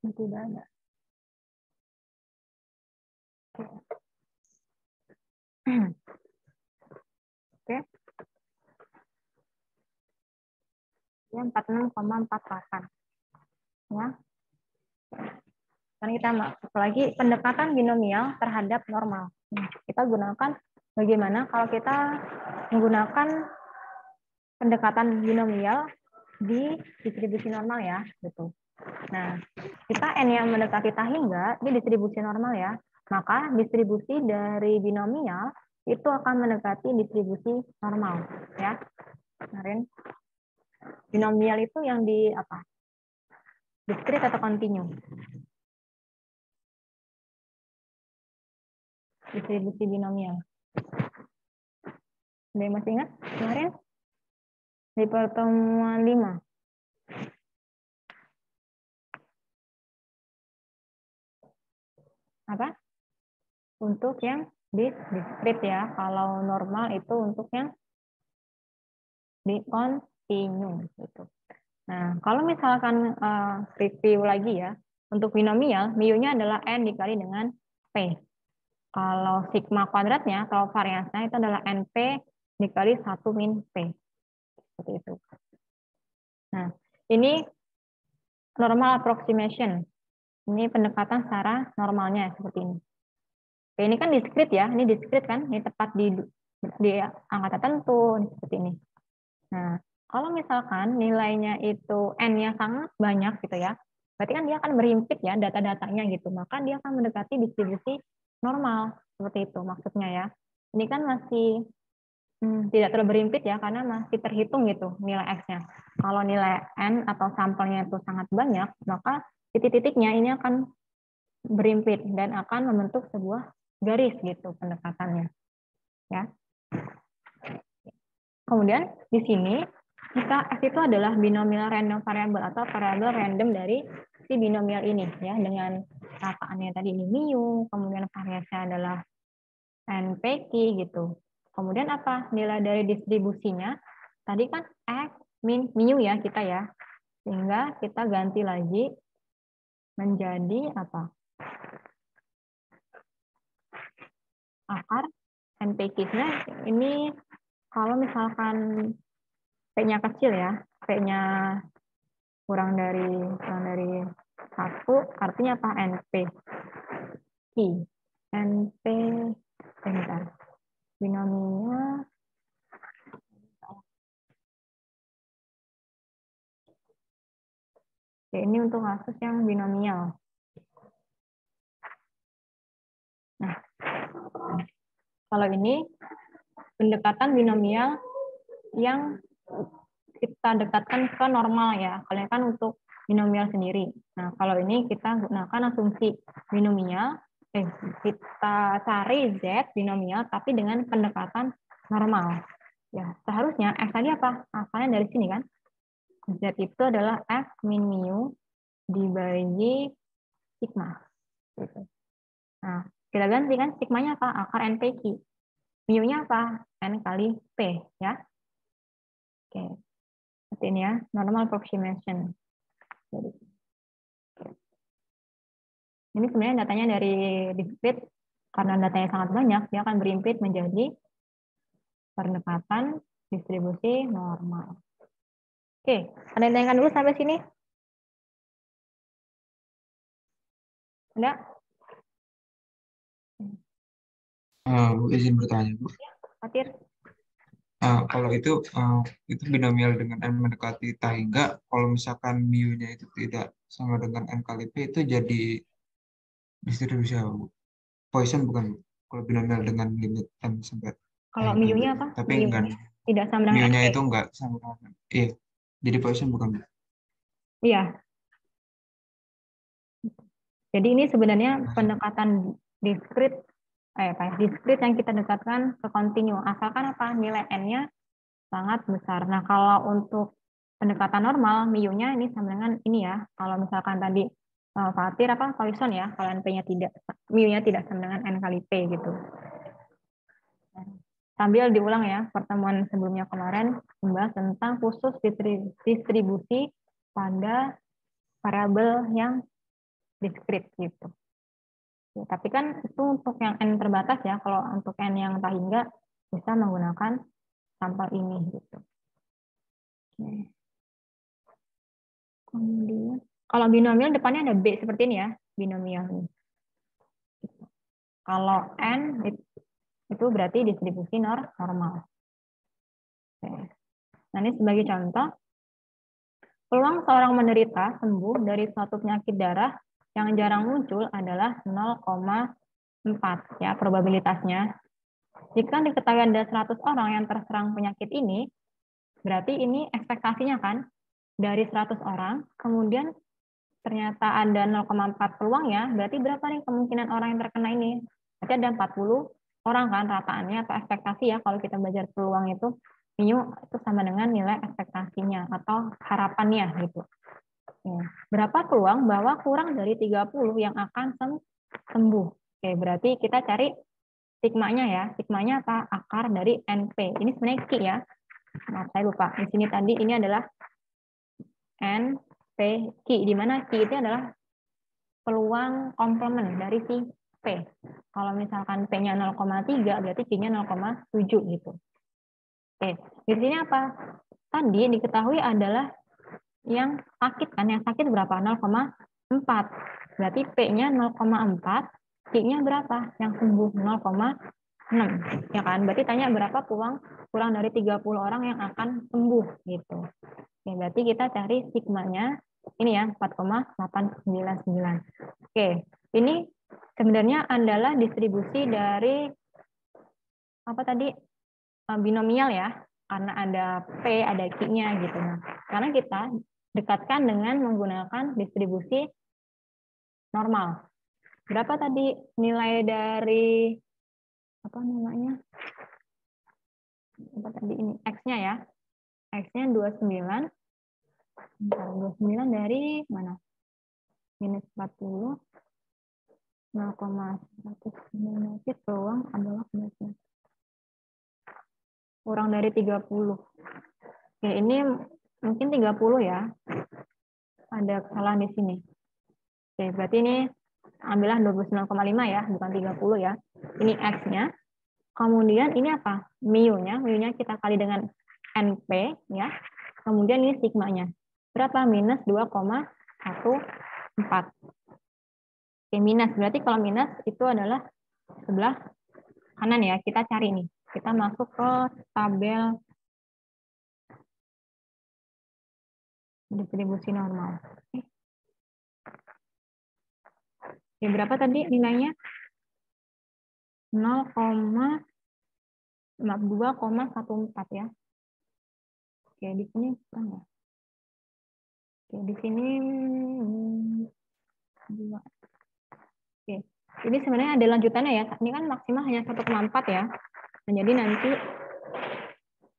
Ini tidak ada. Oke. Yang 46,48. Ya. Sekarang kita masuk lagi pendekatan binomial terhadap normal. Kita gunakan bagaimana kalau kita menggunakan pendekatan binomial di distribusi normal ya, gitu. Nah, kita n yang mendekati tahingga di distribusi normal ya, maka distribusi dari binomial itu akan mendekati distribusi normal ya. Kemarin binomial itu yang di apa? Diskrit atau kontinu? Distribusi binomial. Ada yang masih ingat kemarin? Di pertemuan 5. Apa? Untuk yang diskrit ya. Kalau normal itu untuk yang di kontinu gitu. Nah, kalau misalkan review lagi ya, untuk binomial, mu-nya adalah n dikali dengan p. Kalau sigma kuadratnya atau variansnya itu adalah np dikali 1 min p. Seperti itu. Nah, ini normal approximation. Ini pendekatan secara normalnya seperti ini. Oke, ini kan diskrit ya, ini diskrit kan, ini tepat di angka tertentu seperti ini. Nah, kalau misalkan nilainya itu n-nya sangat banyak gitu ya, berarti kan dia akan berhimpit ya data-datanya gitu, maka dia akan mendekati distribusi normal seperti itu maksudnya ya. Ini kan masih tidak terlalu berhimpit ya karena masih terhitung gitu nilai x-nya. Kalau nilai n atau sampelnya itu sangat banyak, maka titik-titiknya ini akan berhimpit dan akan membentuk sebuah garis gitu pendekatannya. Ya. Kemudian di sini jika x itu adalah binomial random variable atau variabel random dari si binomial ini ya dengan rataannya tadi ini mu, kemudian variasinya adalah NPQ gitu. Kemudian apa? Nilai dari distribusinya. Tadi kan X min mu ya kita ya. Sehingga kita ganti lagi menjadi apa? Akar NPQ-nya ini kalau misalkan P-nya kecil ya, P-nya kurang dari 1, artinya apa? NP. NP, bentar. Binominya oke, ini untuk kasus yang binomial. Nah, kalau ini pendekatan binomial yang kita dekatkan ke normal ya. Kalau ini kan untuk binomial sendiri. Nah, kalau ini kita gunakan asumsi binomial, kita cari Z binomial tapi dengan pendekatan normal. Ya, seharusnya X tadi apa? Asalnya dari sini kan. Z itu adalah X min mu dibagi sigma. Gitu. Nah, kita ganti kan sigmanya apa? Akar NPQ. Mu-nya apa? N kali P ya. Oke. Seperti ini ya, normal approximation. Jadi, ini sebenarnya datanya dari discrete, karena datanya sangat banyak, dia akan berimpit menjadi pendekatan distribusi normal. Oke, ada yang tanyakan dulu sampai sini? Ada? Bu, izin bertanya, Bu. Fatir? Kalau itu binomial dengan n mendekati tahingga, kalau misalkan mu-nya itu tidak sama dengan n kali p, itu jadi distribusi apa, Bu? Poisson bukan, Bu? Kalau binomial dengan limit n sampai Kalau tahingga. mu-nya apa? Tapi enggak, Mu-nya tidak sama dengan mu-nya NP. itu enggak sama dengan, iya. Jadi Poisson bukan, Bu? Iya. Jadi ini sebenarnya pendekatan discrete, discrete yang kita dekatkan ke kontinu. Asalkan apa? Nilai n-nya sangat besar. Nah, kalau untuk pendekatan normal, mu-nya ini sama dengan ini ya. Kalau misalkan tadi Fatir apa Poisson ya, kalau NP-nya tidak, mu-nya tidak sama dengan n kali p gitu. Sambil diulang ya, pertemuan sebelumnya kemarin membahas tentang khusus distribusi pada variabel yang discrete gitu. Ya, tapi kan itu untuk yang n terbatas ya. Kalau untuk n yang tahingga bisa menggunakan sampel ini gitu. Oke. Kemudian kalau binomial depannya ada b seperti ini ya, binomial. Kalau n itu berarti distribusi normal. Oke. Nah, ini sebagai contoh, peluang seorang menderita sembuh dari suatu penyakit darah yang jarang muncul adalah 0,4 ya probabilitasnya. Jika diketahui ada 100 orang yang terserang penyakit ini, berarti ini ekspektasinya kan dari 100 orang, kemudian ternyata ada 0,4 peluang ya, berarti berapa nih kemungkinan orang yang terkena ini? Berarti ada 40 orang kan rataannya atau ekspektasi ya, kalau kita belajar peluang itu, mu itu sama dengan nilai ekspektasinya atau harapannya gitu. Ya. Berapa peluang bahwa kurang dari 30 yang akan sembuh? Oke, berarti kita cari sigmanya ya. Sigmanya apa? Akar dari NP. Ini sebenarnya Q ya. Maaf, saya lupa. Di sini tadi ini adalah NP Q, di mana Q itu adalah peluang komplement dari si P. Kalau misalkan P-nya 0,3, berarti Q-nya 0,7 gitu. Oke, di sini apa? Tadi diketahui adalah yang sakit kan, yang sakit berapa? 0,4. Berarti P-nya 0,4, Q-nya berapa? Yang sembuh 0,6. Ya kan? Berarti tanya berapa peluang kurang dari 30 orang yang akan sembuh gitu. Oke, berarti kita cari sigmanya ini ya 4,899. Oke, ini sebenarnya adalah distribusi dari apa tadi binomial ya, karena ada P, ada Q-nya gitu. Nah, karena kita dekatkan dengan menggunakan distribusi normal. Berapa tadi nilai dari apa namanya? Apa tadi ini X-nya ya? X-nya 29. 29 dari mana? Minus 40. 0,1 desit peluang adalah kurang dari 30. Oke, ini mungkin 30 ya. Ada kesalahan di sini. Oke, berarti ini ambillah 29,5 ya, bukan 30 ya. Ini X-nya. Kemudian ini apa? Mu-nya. Mu-nya kita kali dengan NP ya. Kemudian ini sigma-nya. Berapa? Minus 2,14. Oke, minus. Berarti kalau minus itu adalah sebelah kanan ya. Kita cari nih. Kita masuk ke tabel distribusi normal. Oke, berapa tadi nilainya? 2,14 ya. Oke, di sini kurang ya. Oke, di sini 2. Oke, ini sebenarnya ada lanjutannya ya. Ini kan maksimal hanya 1,4 ya. Nah, jadi nanti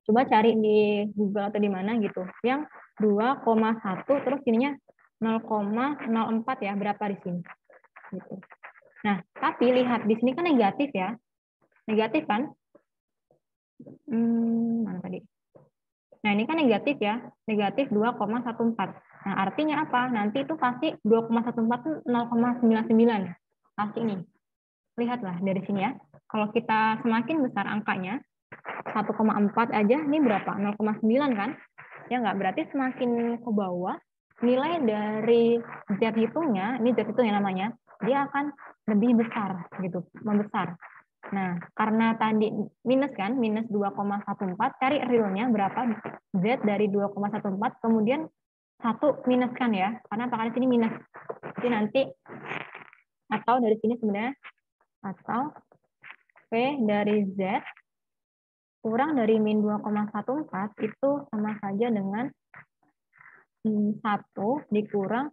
coba cari di Google atau di mana gitu. Yang 2,1 terus ininya 0,04 ya. Berapa di sini? Gitu. Nah, tapi lihat di sini kan negatif ya. Negatif kan? Mana tadi? Nah, ini kan negatif ya. Negatif 2,14. Nah, artinya apa? Nanti itu pasti 2,14 itu 0,99. Pasti ini. Lihatlah dari sini ya. Kalau kita semakin besar angkanya, 1,4 aja, ini berapa? 0,9 kan? Ya nggak? Berarti semakin ke bawah, nilai dari Z hitungnya, ini Z hitung yang namanya, dia akan lebih besar, gitu, membesar. Nah, karena tadi minus kan, minus 2,14, cari realnya berapa Z dari 2,14, kemudian 1 minus kan ya, karena apakah di sini minus. Jadi nanti, atau dari sini sebenarnya, atau P dari Z kurang dari min 2,14 itu sama saja dengan 1 dikurang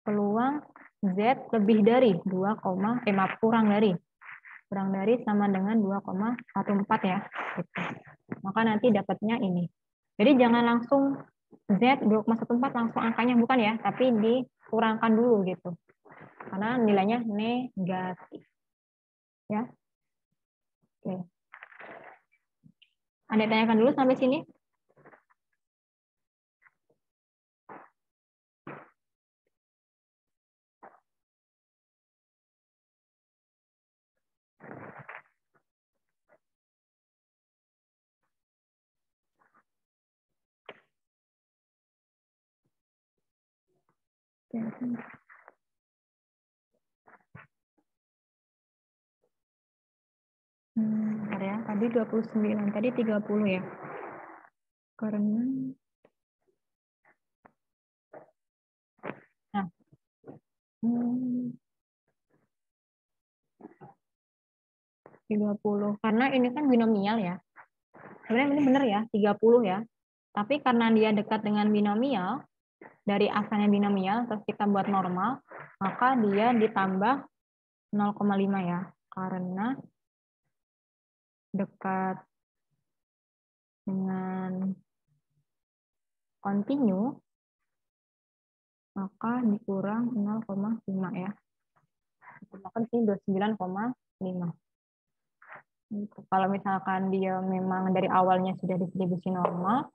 peluang Z lebih dari 2, kurang dari sama dengan 2,14 ya. Gitu. Maka nanti dapatnya ini. Jadi jangan langsung Z 2,14 langsung angkanya bukan ya, tapi dikurangkan dulu gitu. Karena nilainya negatif. Ya. Oke. Anda tanyakan dulu sampai sini. Bentar ya, tadi 29, tadi 30 ya. Karena nah, 30. Karena ini kan binomial ya. Sebenarnya ini benar ya, 30 ya. Tapi karena dia dekat dengan binomial, dari asalnya binomial, terus kita buat normal, maka dia ditambah 0,5 ya. Karena dekat dengan continue, maka dikurang 0,5 ya. Maka di sini 29,5. Kalau misalkan dia memang dari awalnya sudah distribusi normal,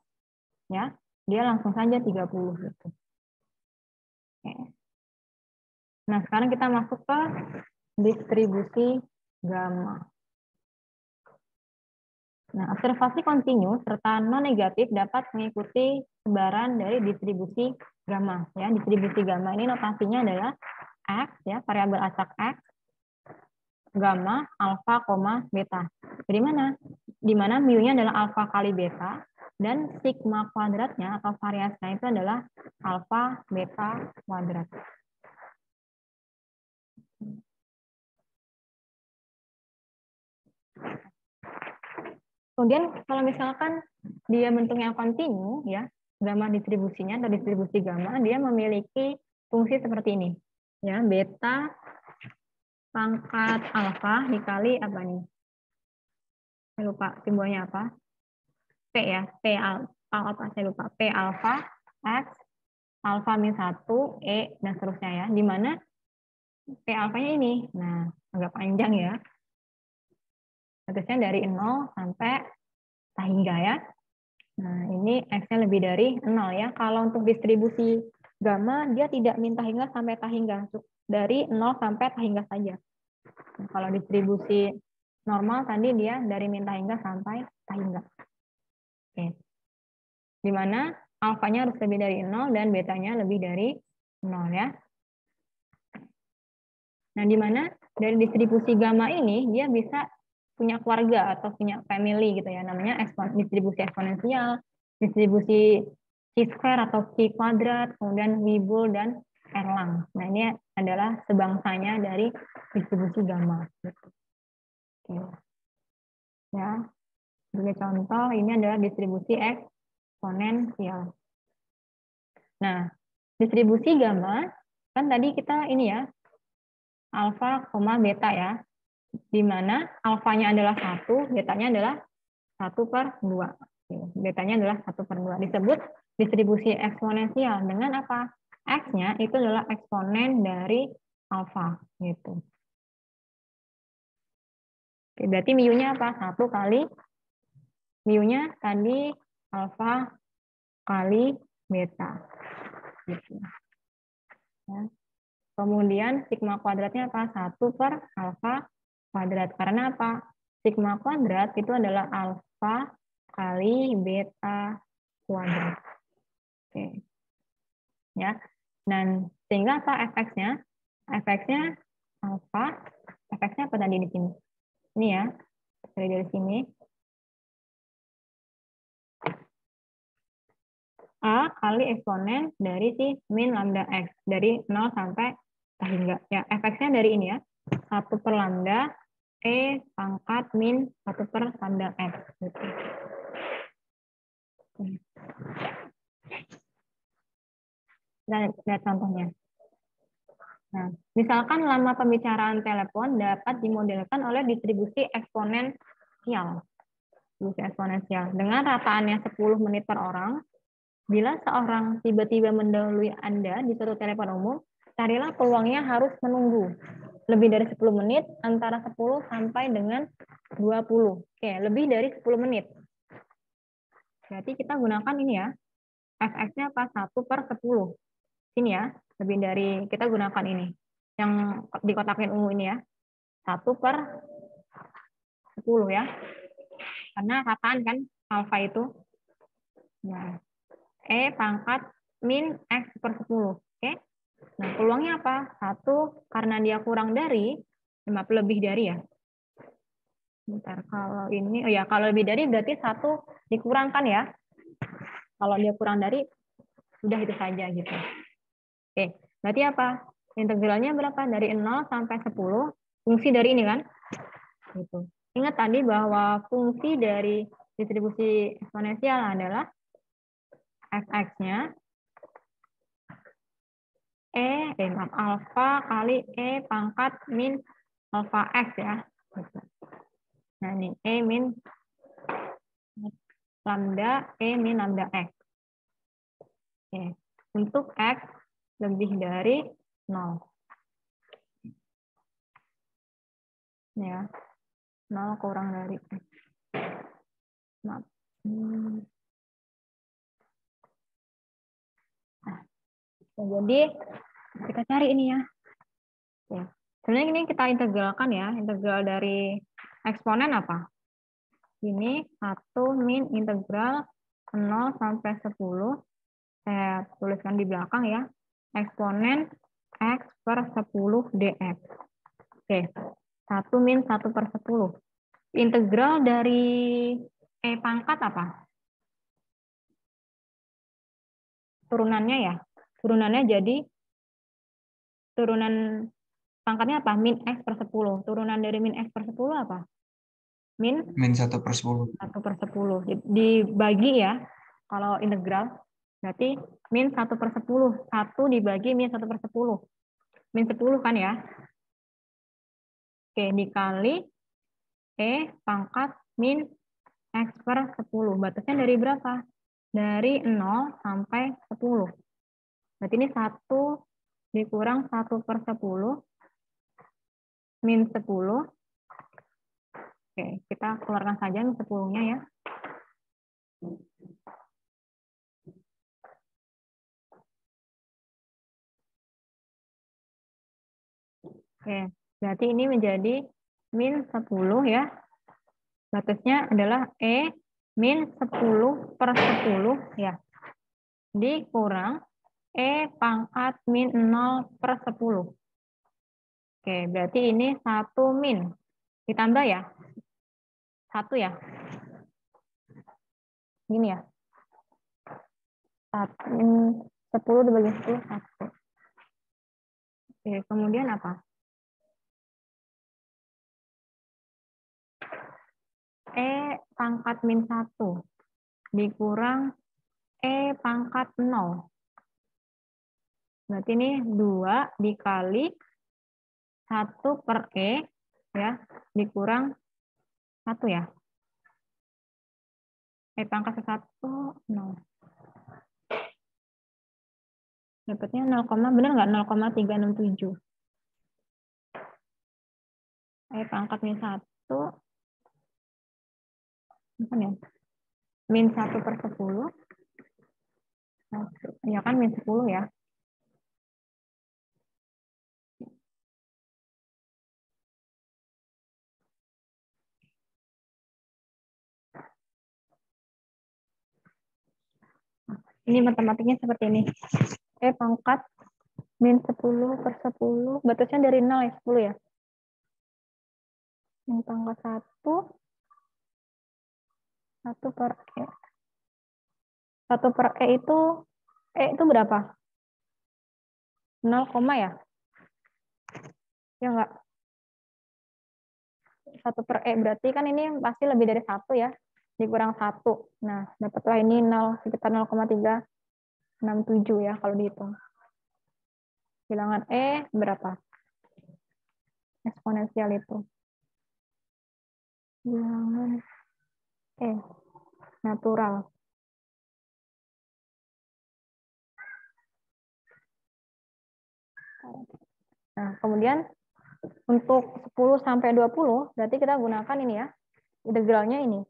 ya, dia langsung saja 30 gitu. Oke. Nah, sekarang kita masuk ke distribusi gamma. Nah, observasi kontinu serta non-negatif dapat mengikuti sebaran dari distribusi gamma. Ya, distribusi gamma ini notasinya adalah X, ya, variabel acak X, gamma, alfa, beta. Jadi mana? Di mana mu-nya adalah alfa kali beta, dan sigma kuadratnya atau variasinya itu adalah alfa beta kuadrat. Kemudian kalau misalkan dia bentuknya kontinu, ya, gamma distribusinya atau distribusi gamma, dia memiliki fungsi seperti ini, ya, beta pangkat alfa dikali apa nih? Saya lupa simbolnya apa? P ya, P alfa, saya lupa. P alfa X alfa min 1 E dan seterusnya ya. Di mana P alfanya ini. Nah, agak panjang ya. Batasnya dari 0 sampai tak hingga ya. Nah, ini X-nya lebih dari 0 ya. Kalau untuk distribusi gamma, dia tidak minta hingga sampai tak hingga. Dari 0 sampai tak hingga saja. Nah, kalau distribusi normal tadi dia dari minta hingga sampai tak hingga. Oke. Di mana alfanya harus lebih dari 0 dan betanya lebih dari 0 ya. Nah, di mana dari distribusi gamma ini dia bisa punya keluarga atau punya family gitu ya, namanya distribusi eksponensial, distribusi chi-square atau chi kuadrat, kemudian Weibull dan Erlang. Nah, ini adalah sebangsanya dari distribusi gamma. Oke. Ya, sebagai contoh ini adalah distribusi eksponensial. Nah, distribusi gamma kan tadi kita ini ya, alfa, beta ya, di mana alfanya adalah 1, betanya adalah 1/2. Betanya adalah 1/2. Disebut distribusi eksponensial dengan apa? X-nya itu adalah eksponen dari alfa. Gitu. Oke, berarti mu-nya apa? 1 kali mu-nya tadi alfa kali beta. Gitu. Ya. Kemudian sigma kuadratnya apa? 1 per alfa kuadrat. Karena apa? Sigma kuadrat itu adalah alfa kali beta kuadrat. Oke. Ya. Dan sehingga apa fx-nya? Fx-nya alfa. Fx-nya apa tadi di sini? Ini ya. Dari sini. A kali eksponen dari si min lambda x. Dari 0 sampai hingga. Ya, fx-nya dari ini ya. 1 per lambda E pangkat min 1 per lambda x. Gitu. Kita lihat contohnya. Nah, misalkan lama pembicaraan telepon dapat dimodelkan oleh distribusi eksponensial. Distribusi eksponensial. Dengan rataannya 10 menit per orang, bila seorang tiba-tiba mendahului Anda di suatu telepon umum, carilah peluangnya harus menunggu. Lebih dari 10 menit, antara 10 sampai dengan 20. Oke, lebih dari 10 menit. Berarti kita gunakan ini ya. Fx-nya apa? 1 per 10. Sini ya, lebih dari, kita gunakan ini. Yang dikotakin ungu ini ya. 1 per 10 ya. Karena rataan kan alfa itu. Nah, E pangkat min X per 10. Oke. Nah, peluangnya apa? 1, karena dia kurang dari, lebih dari ya. Bentar, kalau ini, oh ya, kalau lebih dari berarti 1 dikurangkan ya. Kalau dia kurang dari, sudah itu saja gitu. Oke, berarti apa? Integralnya berapa? Dari 0 sampai 10, fungsi dari ini kan? Gitu. Ingat tadi bahwa fungsi dari distribusi eksponensial adalah fx-nya alfa kali E pangkat min alfa x ya. Nah ini E min lambda E min lambda x. Oke. Untuk x lebih dari 0. Ya. 0 kurang dari x. Maaf. Nah, jadi kita cari ini ya. Oke. Sebenarnya ini kita integralkan ya. Integral dari eksponen apa? Ini 1 min integral 0 sampai 10. Saya tuliskan di belakang ya. Eksponen X per 10 dx. Oke. 1 min 1 per 10. Integral dari E pangkat apa? Turunannya ya. Turunannya jadi turunan pangkatnya apa? Min X per 10. Turunan dari min X per 10 apa? Min 1 per 10. 1 per 10. Dibagi ya. Kalau integral. Berarti min 1 per 10. 1 dibagi min 1 per 10. Min 10 kan ya. Oke, dikali E pangkat min X per 10. Batasnya dari berapa? Dari 0 sampai 10. Berarti ini 1 dikurang 1 per 10 min 10. Oke, kita keluarkan saja min 10-nya ya. Oke, berarti ini menjadi min 10 ya. Batasnya adalah E min 10 per 10 ya. Dikurang E pangkat min 0 per 10. Oke, berarti ini 1 min. Ditambah ya? 1 ya? Gini ya? 10 dibagi 10, 1. Oke, kemudian apa? E pangkat min 1 dikurang E pangkat 0. Berarti ini 2 dikali 1 per E ya, dikurang 1 ya. E pangkat 1, 0. Dapatnya 0, benar nggak? 0,367. E pangkat min 1, apa ya? Min 1 per 10. Ya kan min 10 ya. Ini matematiknya seperti ini. E pangkat min 10 per 10. Batasnya dari 0 ya, 10 ya. Min pangkat 1 per E. 1 per E itu berapa? 0, ya? Ya enggak? 1 per E berarti kan ini pasti lebih dari 1 ya. Dikurang 1. Nah, dapatlah ini 0, sekitar 0,367 ya kalau dihitung. Bilangan E berapa? Eksponensial itu. Bilangan E. Natural. Nah, kemudian untuk 10 sampai 20, berarti kita gunakan ini ya. Integralnya ini.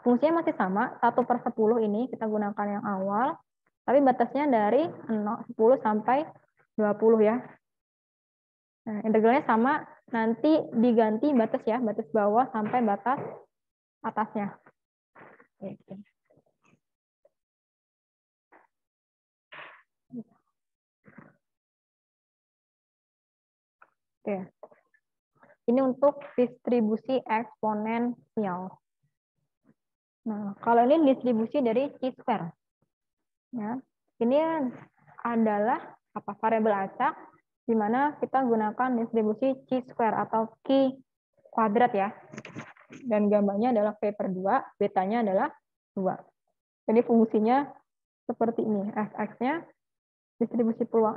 Fungsinya masih sama, 1 per 10 ini kita gunakan yang awal, tapi batasnya dari 10 sampai 20 ya. Nah, integralnya sama, nanti diganti batas ya, batas bawah sampai batas atasnya. Oke. Ini untuk distribusi eksponensial. Nah, kalau ini distribusi dari chi-square. Ya. Ini adalah variabel acak, di mana kita gunakan distribusi chi-square atau chi kuadrat ya. Dan gambarnya adalah V per 2, betanya adalah 2. Jadi fungsinya seperti ini. F(x)-nya distribusi peluang,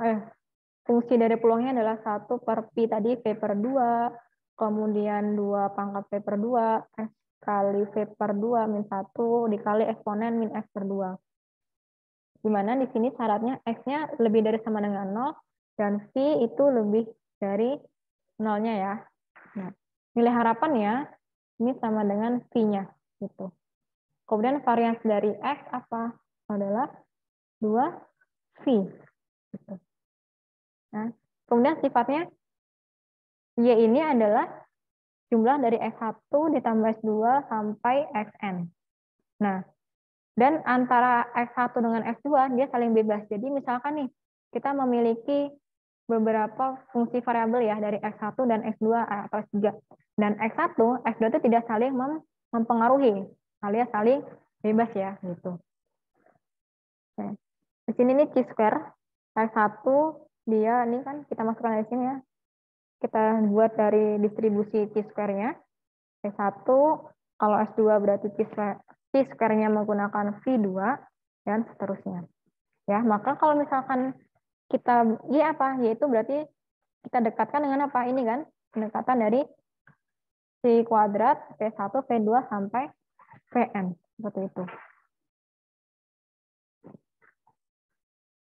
fungsi dari peluangnya adalah 1 per Pi tadi, V per 2, kemudian 2 pangkat V per 2, X kali V per 2 min 1 dikali eksponen min X per 2. Dimana di sini syaratnya X-nya lebih dari sama dengan 0, dan V itu lebih dari 0-nya ya. Nah, nilai harapannya ini sama dengan V-nya. Gitu. Kemudian varians dari X apa? Adalah 2V. Gitu. Nah, kemudian sifatnya Y ini adalah jumlah dari X1 ditambah X2 sampai Xn. Nah, dan antara X1 dengan X2 dia saling bebas. Jadi misalkan nih, kita memiliki beberapa fungsi variabel ya dari X1 dan X2 atau X3. Dan X1, X2 itu tidak saling mempengaruhi, alias saling bebas ya, gitu. Oke. Di sini nih chi-square, X1 dia ini kan kita masukkan di sini ya. Kita buat dari distribusi chi-square-nya. X1, kalau S2 berarti chi-square-nya menggunakan V2 dan seterusnya. Ya, maka kalau misalkan kita Y apa? Y itu berarti kita dekatkan dengan apa? Ini kan pendekatan dari si kuadrat V1, V2 sampai Vn seperti itu.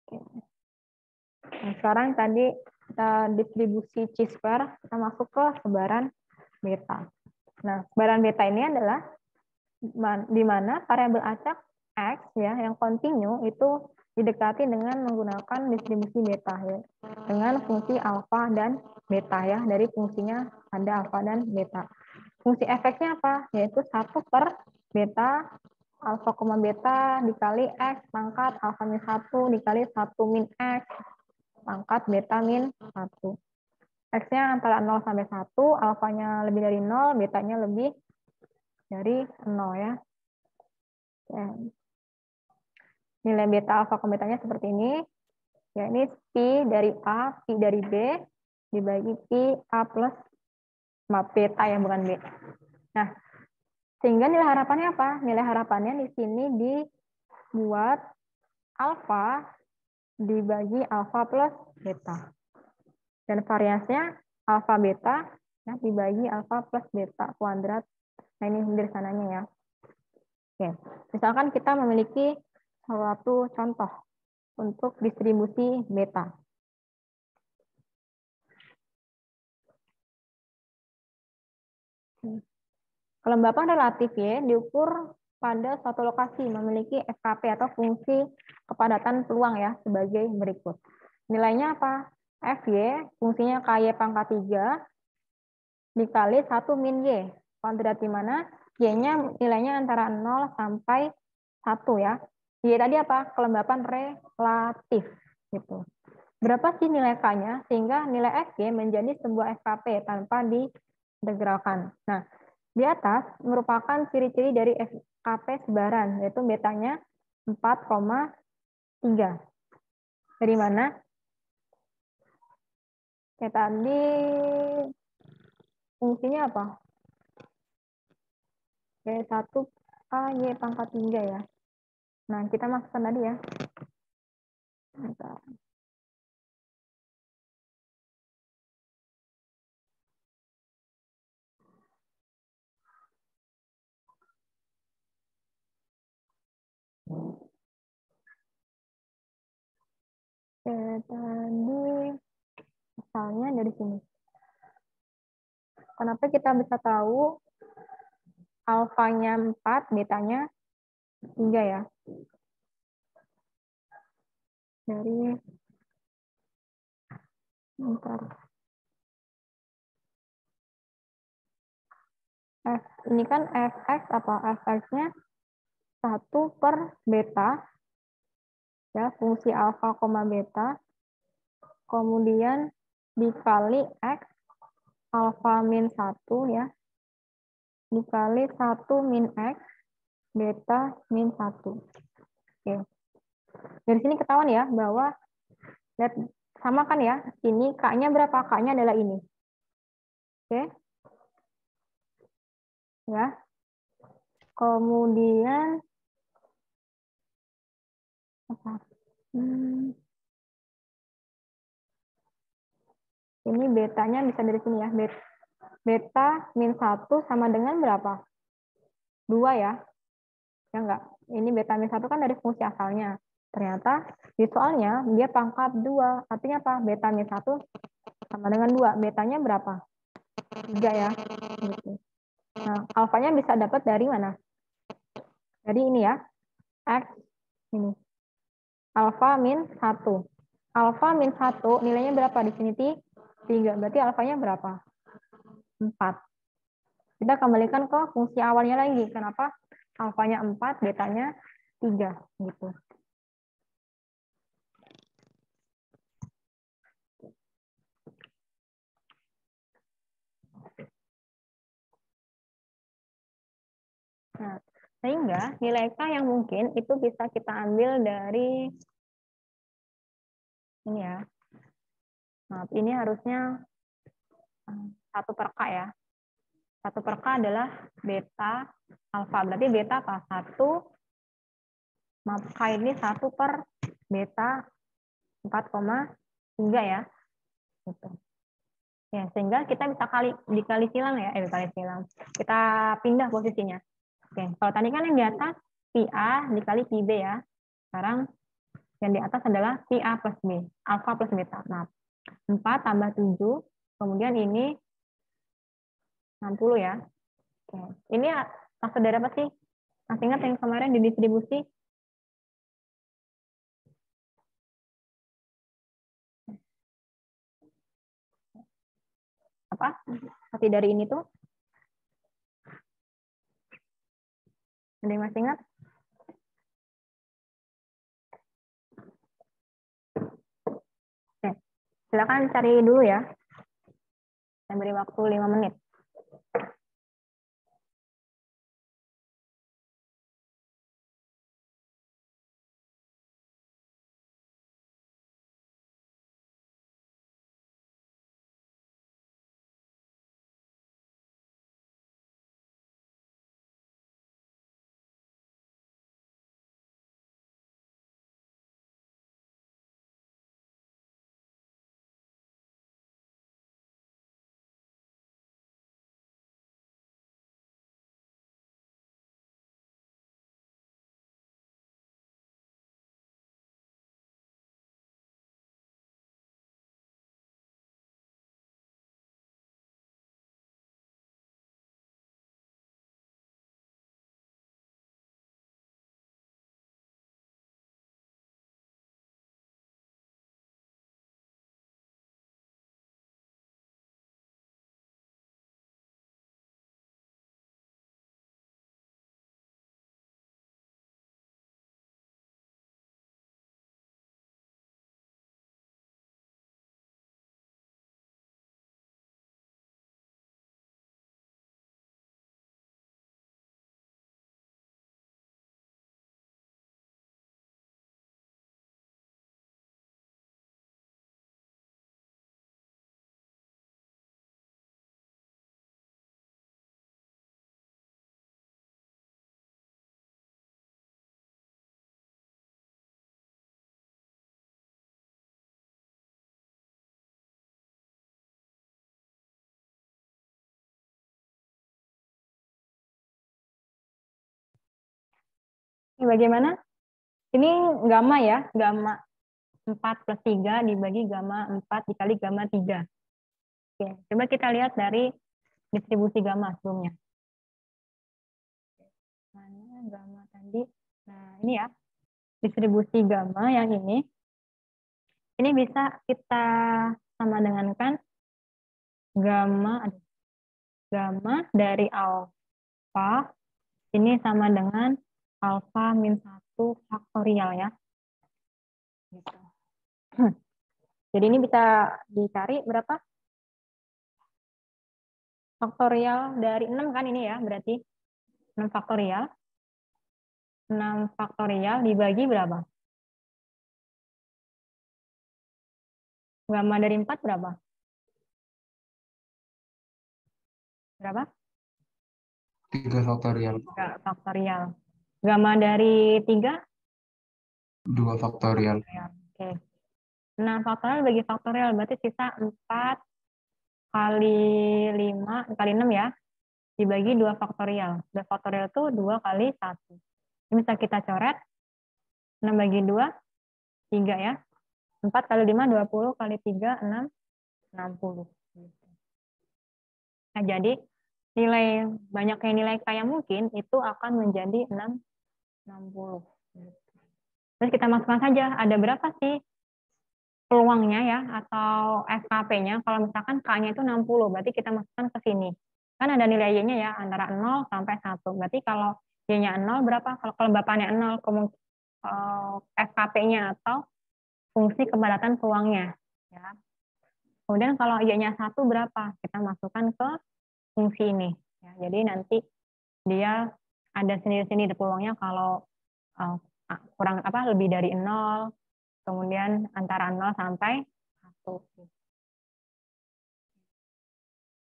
Oke. Nah, sekarang tadi kita distribusi chi-square, kita masuk ke sebaran beta. Nah, sebaran beta ini adalah di mana variabel acak X ya yang kontinu itu didekati dengan menggunakan distribusi beta ya, dengan fungsi alfa dan beta ya, dari fungsinya ada alfa dan beta. Fungsi efeknya apa? Yaitu 1 per beta alfa, beta dikali X pangkat alfa min 1 dikali 1 min X pangkat beta min 1. X-nya antara 0 sampai 1, alfanya lebih dari 0, betanya lebih dari 0 ya. Nilai beta alfa betanya seperti ini. Ya, ini pi dari A, pi dari B, dibagi pi A plus beta ya, bukan B. Nah, sehingga nilai harapannya apa? Nilai harapannya di sini dibuat alfa dibagi alfa plus beta. Dan variasinya alfa beta ya, dibagi alfa plus beta kuadrat. Nah, ini dari sananya ya. Oke. Misalkan kita memiliki suatu contoh untuk distribusi beta. Kelembapan relatif ya diukur pada suatu lokasi memiliki FKP atau fungsi kepadatan peluang ya sebagai berikut. Nilainya apa? Fy fungsinya KY pangkat 3 dikali 1 min Y. Kuadrat di mana Y-nya nilainya antara 0 sampai 1 ya. Y tadi apa? Kelembapan relatif gitu. Berapa sih nilai K-nya sehingga nilai Fy menjadi sebuah FKP tanpa diintegralkan. Nah, di atas merupakan ciri-ciri dari FKP sebaran, yaitu betanya 4,3. Dari mana? Kayak tadi fungsinya apa? Y1 KY pangkat 3 ya. Nah, kita masukkan tadi ya. Bentar. Tadi asalnya dari sini. Kenapa kita bisa tahu alfanya 4, betanya 3 ya? Dari bentar. Ini kan fx apa? Fx-nya 1 per beta ya, fungsi alfa, beta, kemudian dikali X alfa min 1 ya, dikali 1 min X beta min 1. Oke. Dari sini ketahuan ya bahwa lihat sama kan ya, ini K-nya berapa? K-nya adalah ini. Oke. Ya. Kemudian apa? Ini betanya bisa dari sini ya. Beta min 1 sama dengan berapa? 2 ya. Ya enggak? Ini beta min 1 kan dari fungsi asalnya. Ternyata di soalnya dia pangkat 2. Artinya apa? Beta min 1 sama dengan 2. Betanya berapa? 3 ya. Gitu. Nah, alfanya bisa dapat dari mana? Dari ini ya. X ini. Alfa min 1. Alfa min 1 nilainya berapa di sini? 3. Berarti alfanya berapa? 4. Kita kembalikan ke fungsi awalnya lagi. Kenapa? Alfanya 4, betanya 3. Gitu. Nah, sehingga nilai K yang mungkin itu bisa kita ambil dari ini ya. Nah, ini harusnya 1 per K ya. 1 per K adalah beta alfa. Berarti beta apa? 1, maaf, K ini 1 per beta 4,3 ya. Gitu. Ya, sehingga kita bisa dikali silang ya. Dikali silang. Kita pindah posisinya. Oke, kalau tadi kan yang di atas pi A dikali pi B ya. Sekarang yang di atas adalah pi A plus B, alfa plus beta. Nah, 4 tambah 7, kemudian ini 60 ya. Oke. Ini maksud dari apa sih? Masih ingat yang kemarin didistribusi? Apa? Arti dari ini tuh? Ada yang masih ingat? Oke. Silakan cari dulu ya. Saya beri waktu 5 menit. Ini bagaimana? Ini gamma ya, gamma 4 plus 3 dibagi gamma 4 dikali gamma 3. Oke, coba kita lihat dari distribusi gamma sebelumnya. Mana gamma tadi? Nah, ini ya, distribusi gamma yang ini. Ini bisa kita sama dengankan gamma dari alfa ini sama dengan alfa min 1 faktorial ya. Gitu. Jadi ini bisa dicari berapa? Faktorial dari 6 kan ini ya, berarti 6 faktorial. 6 faktorial dibagi berapa? Gamma dari 4 berapa? Berapa? 3 faktorial. 3 faktorial. Gamma dari 3? 2 faktorial. Oke. 6 faktorial bagi faktorial berarti sisa 4 kali 5 kali 6 ya. Dibagi 2 faktorial. 2 faktorial itu 2 kali 1. Ini bisa kita coret. 6 bagi 2, 3 ya. 4 kali 5, 20 kali 3, 6, 60. Nah, jadi nilai banyaknya nilai K yang mungkin itu akan menjadi 6, 60. Terus kita masukkan saja, ada berapa sih peluangnya ya, atau FKP-nya. Kalau misalkan K-nya itu 60, berarti kita masukkan ke sini. Kan ada nilai Y-nya ya, antara 0 sampai 1. Berarti kalau Y-nya 0 berapa? Kalau kelembapannya 0, FKP-nya atau fungsi kepadatan peluangnya. Ya. Kemudian kalau Y-nya 1 berapa? Kita masukkan ke fungsi ini. Ya, jadi nanti dia ada sendiri-sendiri peluangnya kalau kurang lebih dari 0, kemudian antara 0 sampai 1.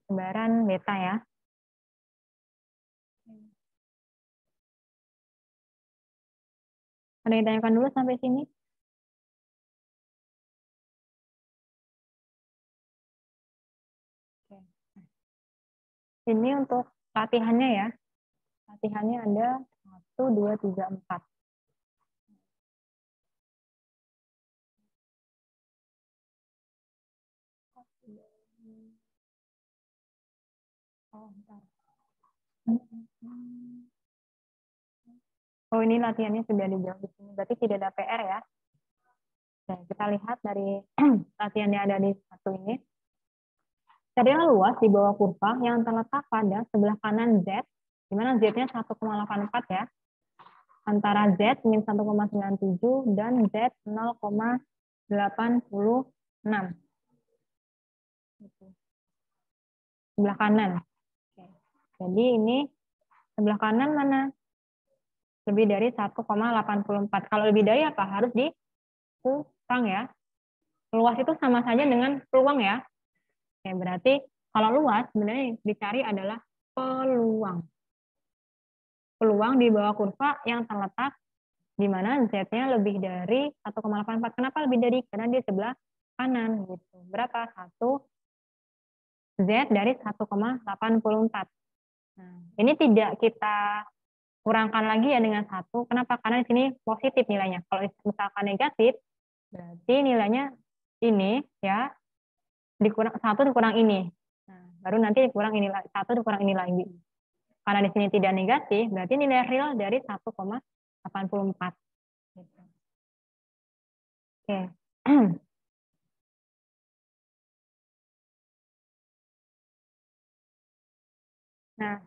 Sebaran beta ya. Ada yang ditanyakan dulu sampai sini? Oke. Ini untuk latihannya ya. Latihannya ada 1, 2, 3, 4. Oh, ini latihannya sudah dijawab di sini. Berarti tidak ada PR ya. Nah, kita lihat dari latihan yang ada di satu ini. Carilah luas di bawah kurva yang terletak pada sebelah kanan Z, di mana Z-nya 1,84 ya, antara Z min 1,97 dan Z 0,86. Sebelah kanan. Oke. Jadi ini sebelah kanan mana? Lebih dari 1,84. Kalau lebih dari apa? Harus dikurang ya. Luas itu sama saja dengan peluang ya. Oke, berarti kalau luas sebenarnya dicari adalah peluang. Peluang di bawah kurva yang terletak di mana Z-nya lebih dari 1,84. Kenapa lebih dari? Karena di sebelah kanan gitu. Berapa? 1 Z dari 1,84. Nah, ini tidak kita kurangkan lagi ya dengan 1. Kenapa? Karena di sini positif nilainya. Kalau misalkan negatif, berarti nilainya ini ya dikurang 1 dikurang ini. Nah, baru nanti dikurang ini 1 dikurang ini lagi. Karena di sini tidak negatif, berarti nilai real dari 1,84. Gitu. Oke. Nah,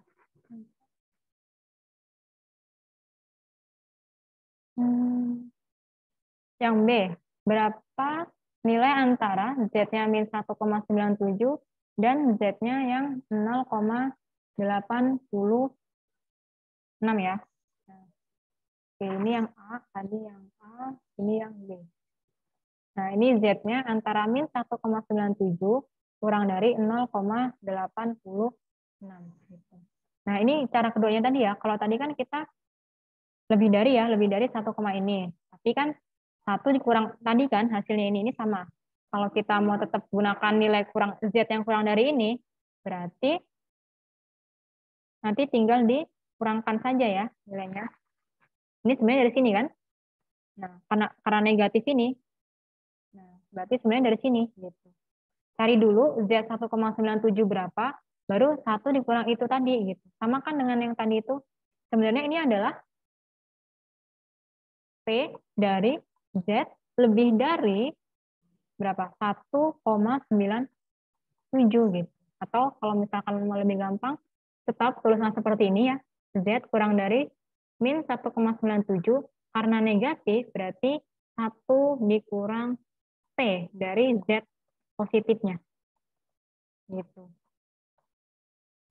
yang B, berapa nilai antara Z-nya min 1,97 dan Z-nya yang 0,86 ya. Nah, oke, ini yang A, tadi yang A, ini yang B. Nah, ini Z-nya antara min 1,97 kurang dari 0,86. Gitu. Nah, ini cara keduanya tadi ya. Kalau tadi kan kita lebih dari 1, ini. Tapi kan 1 dikurang tadi kan hasilnya ini sama. Kalau kita mau tetap gunakan nilai kurang Z yang kurang dari ini, berarti nanti tinggal dikurangkan saja ya nilainya. Ini sebenarnya dari sini kan. Nah, karena negatif ini. Nah, berarti sebenarnya dari sini gitu. Cari dulu Z 1,97 berapa, baru 1 dikurang itu tadi gitu. Sama kan dengan yang tadi itu. Sebenarnya ini adalah P dari Z lebih dari berapa? 1,97 gitu. Atau kalau misalkan mau lebih gampang, tetap tulisnya seperti ini ya. Z kurang dari min 1,97 karena negatif berarti 1 dikurang P dari Z positifnya. Gitu.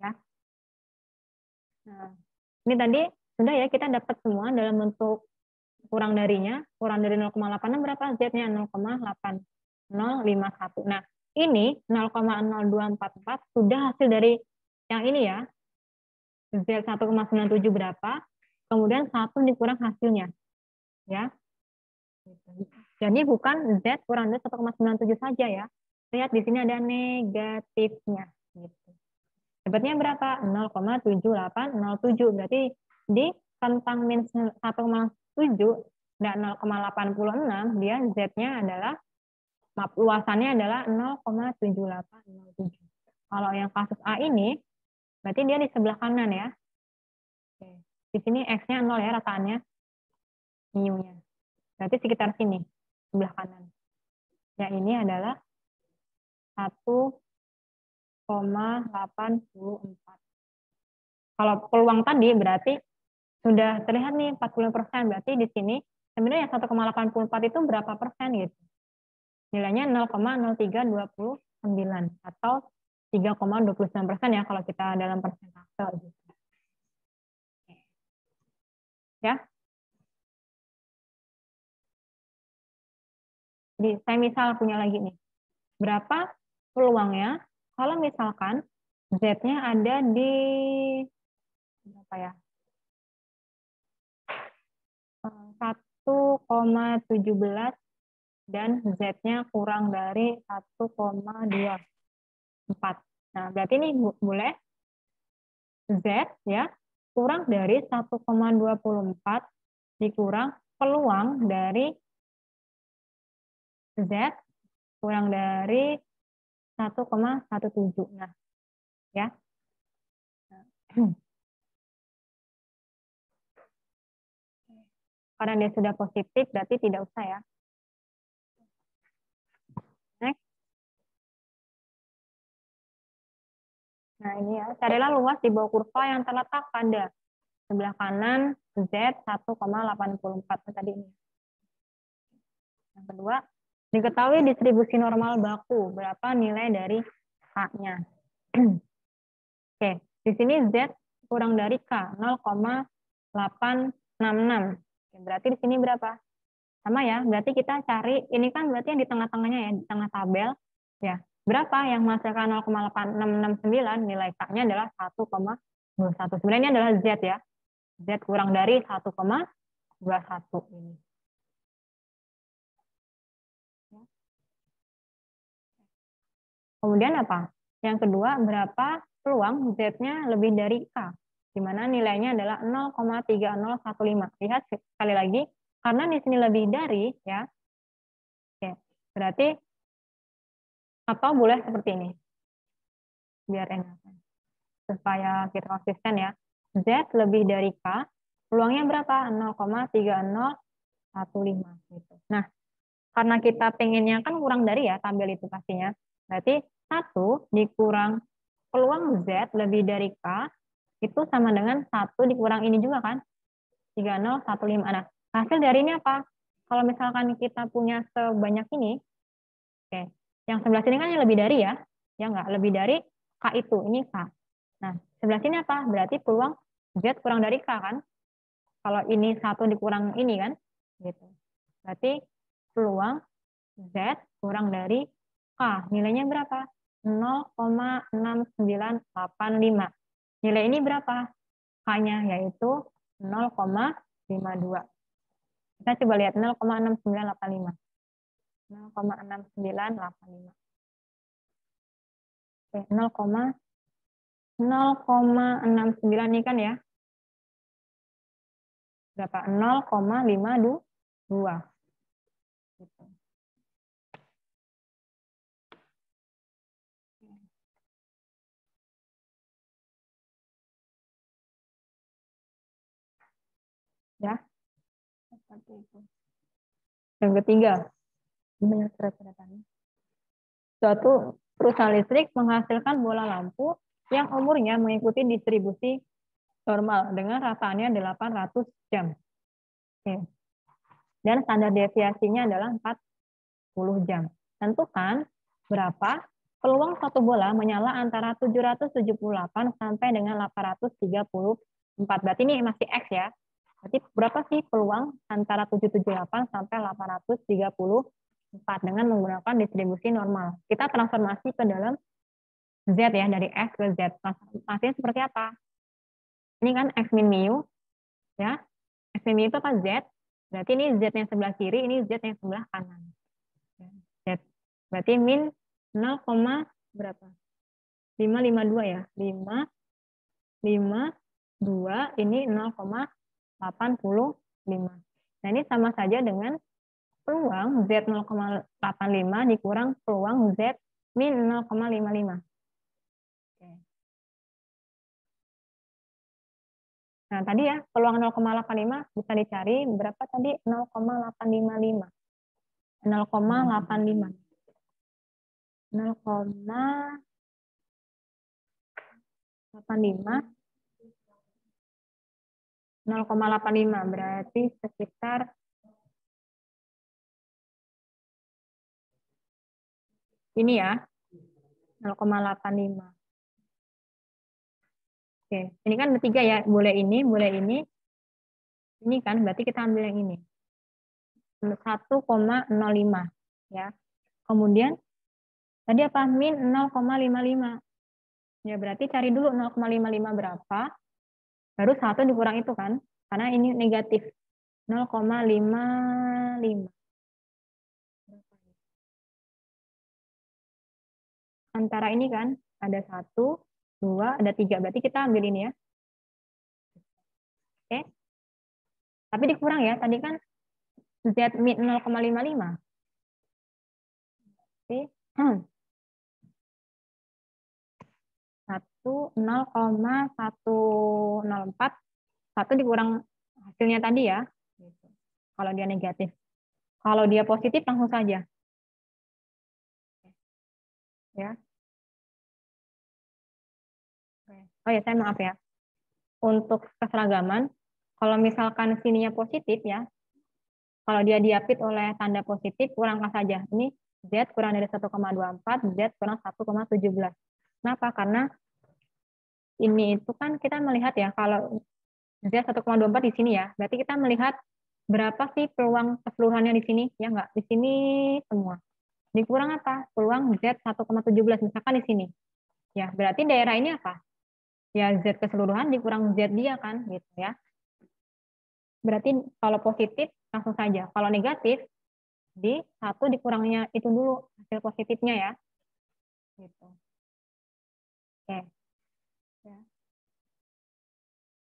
Ya. Nah, ini tadi sudah ya kita dapat semua dalam bentuk kurang darinya. Kurang dari 0,86 berapa? Z-nya 0,8051. Nah, ini 0,0244 sudah hasil dari yang ini ya. Z 1,97 berapa? Kemudian 1 dikurang hasilnya. Ya. Jadi bukan Z kurang dari 1,97 saja ya. Lihat di sini ada negatifnya. Gitu. Dapatnya berapa? 0,7807. Berarti di tentang min 1,7 dan 0,86 dia Z-nya adalah luasannya adalah 0,7807. Kalau yang kasus A ini berarti dia di sebelah kanan ya. Oke. Di sini X-nya 0 ya rataannya. Mu-nya. Berarti sekitar sini, sebelah kanan. Yang ini adalah 1,84. Kalau peluang tadi berarti sudah terlihat nih 40%. Berarti di sini sebenarnya 1,84 itu berapa persen gitu. Nilainya 0,0329 atau 3,29% ya kalau kita dalam persentase gitu. Ya. Jadi saya misal punya lagi nih. Berapa peluangnya kalau misalkan Z-nya ada di berapa ya? 1,17 dan Z-nya kurang dari 1,24. Nah, berarti ini boleh Z ya kurang dari 1,24 dikurang peluang dari Z kurang dari 1,17. Nah, ya. Karena dia sudah positif, berarti tidak usah ya. Next. Nah ini ya, carilah luas di bawah kurva yang terletak pada sebelah kanan Z 1,84 tadi ini. Yang kedua, diketahui distribusi normal baku, berapa nilai dari K-nya. Oke, di sini Z kurang dari K, 0,866. Berarti di sini berapa? Sama ya, berarti kita cari, ini kan berarti yang di tengah-tengahnya ya, di tengah tabel. Ya, berapa yang menghasilkan 0,8669, nilai K-nya adalah 1,21. Sebenarnya ini adalah Z ya. Z kurang dari 1,21 ini. Kemudian apa? Yang kedua, berapa peluang Z-nya lebih dari K? Di mana nilainya adalah 0,3015. Lihat sekali lagi, karena di sini lebih dari, ya. Oke, berarti, atau boleh seperti ini. Biar enak. Supaya kita konsisten ya. Z lebih dari K, peluangnya berapa? 0,3015. Gitu. Nah, karena kita pengennya kan kurang dari ya, tabel itu pastinya. Berarti 1 dikurang peluang Z lebih dari K, itu sama dengan 1 dikurang ini juga kan? 3015. Nah, hasil dari ini apa? Kalau misalkan kita punya sebanyak ini, oke, yang sebelah sini kan yang lebih dari ya? Ya enggak? Lebih dari K itu, ini K. Nah, sebelah sini apa? Berarti peluang Z kurang dari K kan? Kalau ini 1 dikurang ini kan? Gitu. Berarti peluang Z kurang dari K. Nilainya berapa? 0,6985. Nilai ini berapa? K-nya yaitu 0,52. Kita coba lihat 0,6985. 0,6985. Oke, 0,69 ini kan ya. Berapa? 0,52. Gitu. Ya, seperti itu. Yang ketiga, suatu perusahaan listrik menghasilkan bola lampu yang umurnya mengikuti distribusi normal dengan rataannya 800 jam. Oke. Dan standar deviasinya adalah 40 jam. Tentukan berapa peluang satu bola menyala antara 778 sampai dengan 834. Berarti ini masih X ya. Berarti berapa sih peluang antara 778 sampai 834 dengan menggunakan distribusi normal. Kita transformasi ke dalam Z ya, dari X ke Z. Transformasinya seperti apa? Ini kan X min mu, ya. X min mu itu apa? Z. Berarti ini Z yang sebelah kiri, ini Z yang sebelah kanan. Z. Berarti min 0, berapa? 552 ya. 552, ini 0,85. Nah, ini sama saja dengan peluang Z 0,85 dikurang peluang Z min 0,55. Oke. Nah, tadi ya, peluang 0,85 bisa dicari berapa tadi? 0,855. 0,85. 0,85. 0,85 berarti sekitar ini ya, 0,85. Oke, ini kan ada 3 ya, boleh ini, boleh ini. Ini kan berarti kita ambil yang ini. 1,05 ya. Kemudian tadi apa? Min 0,55. Ya berarti cari dulu 0,55 berapa. Baru 1 dikurang itu kan. Karena ini negatif. 0,55. Antara ini kan ada 1, 2, ada 3. Berarti kita ambil ini ya. Oke. Tapi dikurang ya. Tadi kan Z min 0,55. Oke. 1, itu 0,104, 1 dikurang hasilnya tadi ya. Gitu. Kalau dia negatif. Kalau dia positif langsung saja. Ya. Oh ya, saya maaf ya. Untuk keseragaman, kalau misalkan sininya positif ya, kalau dia diapit oleh tanda positif, kurangkan saja. Ini Z kurang dari 1,24, Z kurang 1,17. Kenapa? Karena ini itu kan kita melihat ya, kalau Z 1,24 di sini ya, berarti kita melihat berapa sih peluang keseluruhannya di sini, ya enggak? Di sini semua. Dikurang apa? Peluang Z 1,17, misalkan di sini. Ya, berarti daerah ini apa? Ya, Z keseluruhan dikurang Z dia kan, gitu ya. Berarti kalau positif, langsung saja. Kalau negatif, di 1 dikurangnya itu dulu, hasil positifnya ya. Gitu. Oke. Ya.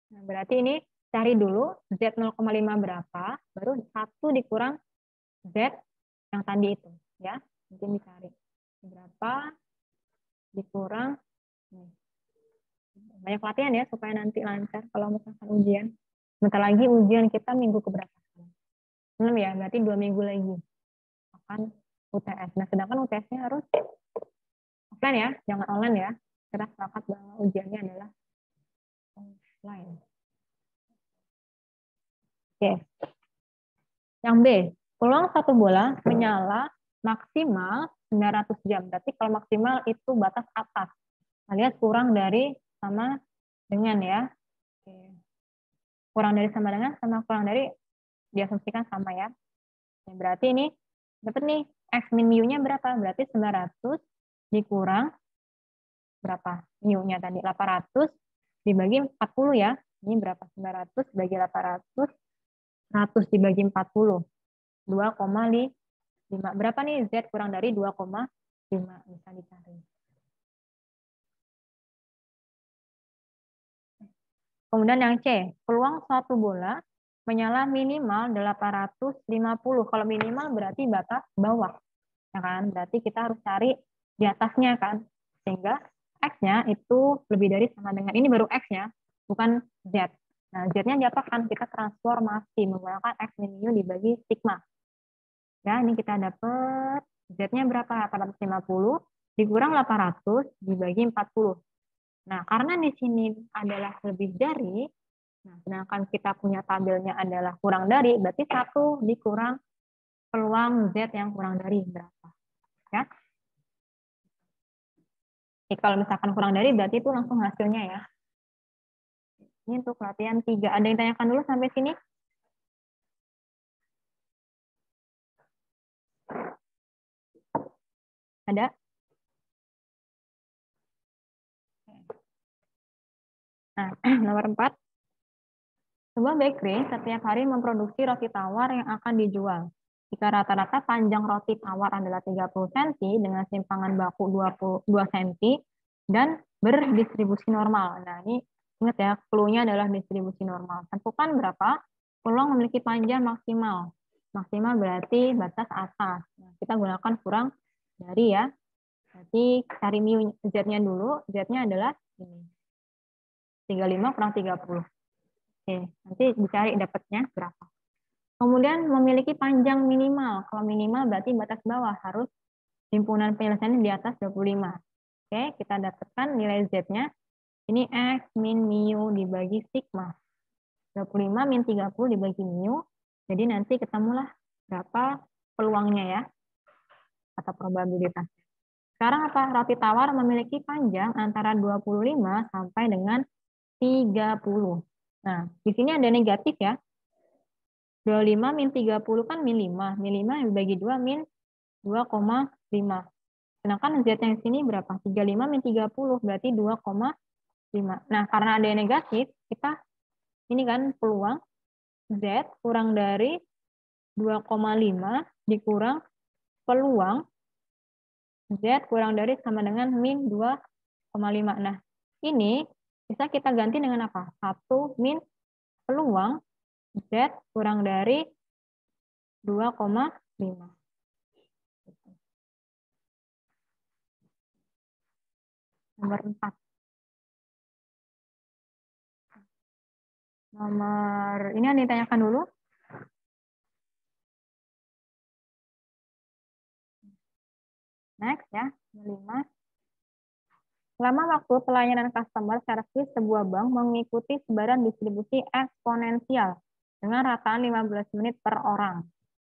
Nah, berarti ini cari dulu Z 0,5 berapa, baru 1 dikurang Z yang tadi itu. Ya, mungkin dicari. Berapa dikurang, nih. Banyak latihan ya, supaya nanti lancar kalau misalkan ujian. Bentar lagi ujian kita minggu keberapa? Belum ya, berarti 2 minggu lagi. Akan UTS. Nah, sedangkan UTS-nya harus offline ya, jangan online ya. Kita sepakat bahwa ujiannya adalah offline. Oke. Yang B, peluang satu bola menyala maksimal 900 jam. Berarti kalau maksimal itu batas atas. Alias kurang dari sama dengan ya. Oke. Kurang dari sama dengan sama kurang dari diasumsikan sama ya. Oke, berarti ini dapat nih X min mu-nya berapa? Berarti 900 dikurang berapa? Mu-nya tadi 800 dibagi 40 ya. Ini berapa? 900 dibagi 800, 100 dibagi 40. 2,5. Berapa nih Z kurang dari 2,5? Bisa dicari. Kemudian yang C, peluang suatu bola menyala minimal 850. Kalau minimal berarti batas bawah. Ya kan? Berarti kita harus cari di atasnya kan. Sehingga X-nya itu lebih dari sama dengan, ini baru X-nya, bukan Z. Nah, Z-nya diapakan? Kita transformasi menggunakan X min mu dibagi sigma. Ya, ini kita dapat Z-nya berapa? 850 dikurang 800 dibagi 40. Nah, karena di sini adalah lebih dari, nah, sedangkan kita punya tabelnya adalah kurang dari, berarti 1 dikurang peluang Z yang kurang dari berapa. Ya. Jadi, kalau misalkan kurang dari, berarti itu langsung hasilnya ya. Ini untuk latihan 3. Ada yang tanyakan dulu sampai sini? Ada? Nah, nomor 4. Sebuah bakery setiap hari memproduksi roti tawar yang akan dijual. Jika rata-rata panjang roti tawar adalah 30 cm dengan simpangan baku 22 cm dan berdistribusi normal. Nah, ini ingat ya, clue-nya adalah distribusi normal. Tentukan berapa peluang memiliki panjang maksimal. Maksimal berarti batas atas. Nah, kita gunakan kurang dari ya. Berarti cari mu Z-nya dulu. Z-nya adalah ini. 35 kurang 30. Oke, nanti dicari dapatnya berapa. Kemudian memiliki panjang minimal. Kalau minimal berarti batas bawah, harus himpunan penyelesaiannya di atas 25. Oke, kita dapatkan nilai Z-nya. Ini X min mu dibagi sigma. 25 min 30 dibagi mu. Jadi nanti ketemulah berapa peluangnya ya. Atau probabilitas. Sekarang apa? Roti tawar memiliki panjang antara 25 sampai dengan 30. Nah, di sini ada negatif ya. 25 min 30 kan min 5. Min 5 dibagi 2 min 2,5. Sedangkan Z yang sini berapa? 35 min 30 berarti 2,5. Nah, karena ada yang negatif, kita ini kan peluang Z kurang dari 2,5 dikurang peluang Z kurang dari sama dengan min 2,5. Nah, ini bisa kita ganti dengan apa? 1 min peluang Z kurang dari 2,5. Nomor 4. Nomor ini yang ditanyakan dulu. Next ya, 5. Selama waktu pelayanan customer service sebuah bank mengikuti sebaran distribusi eksponensial dengan rataan 15 menit per orang.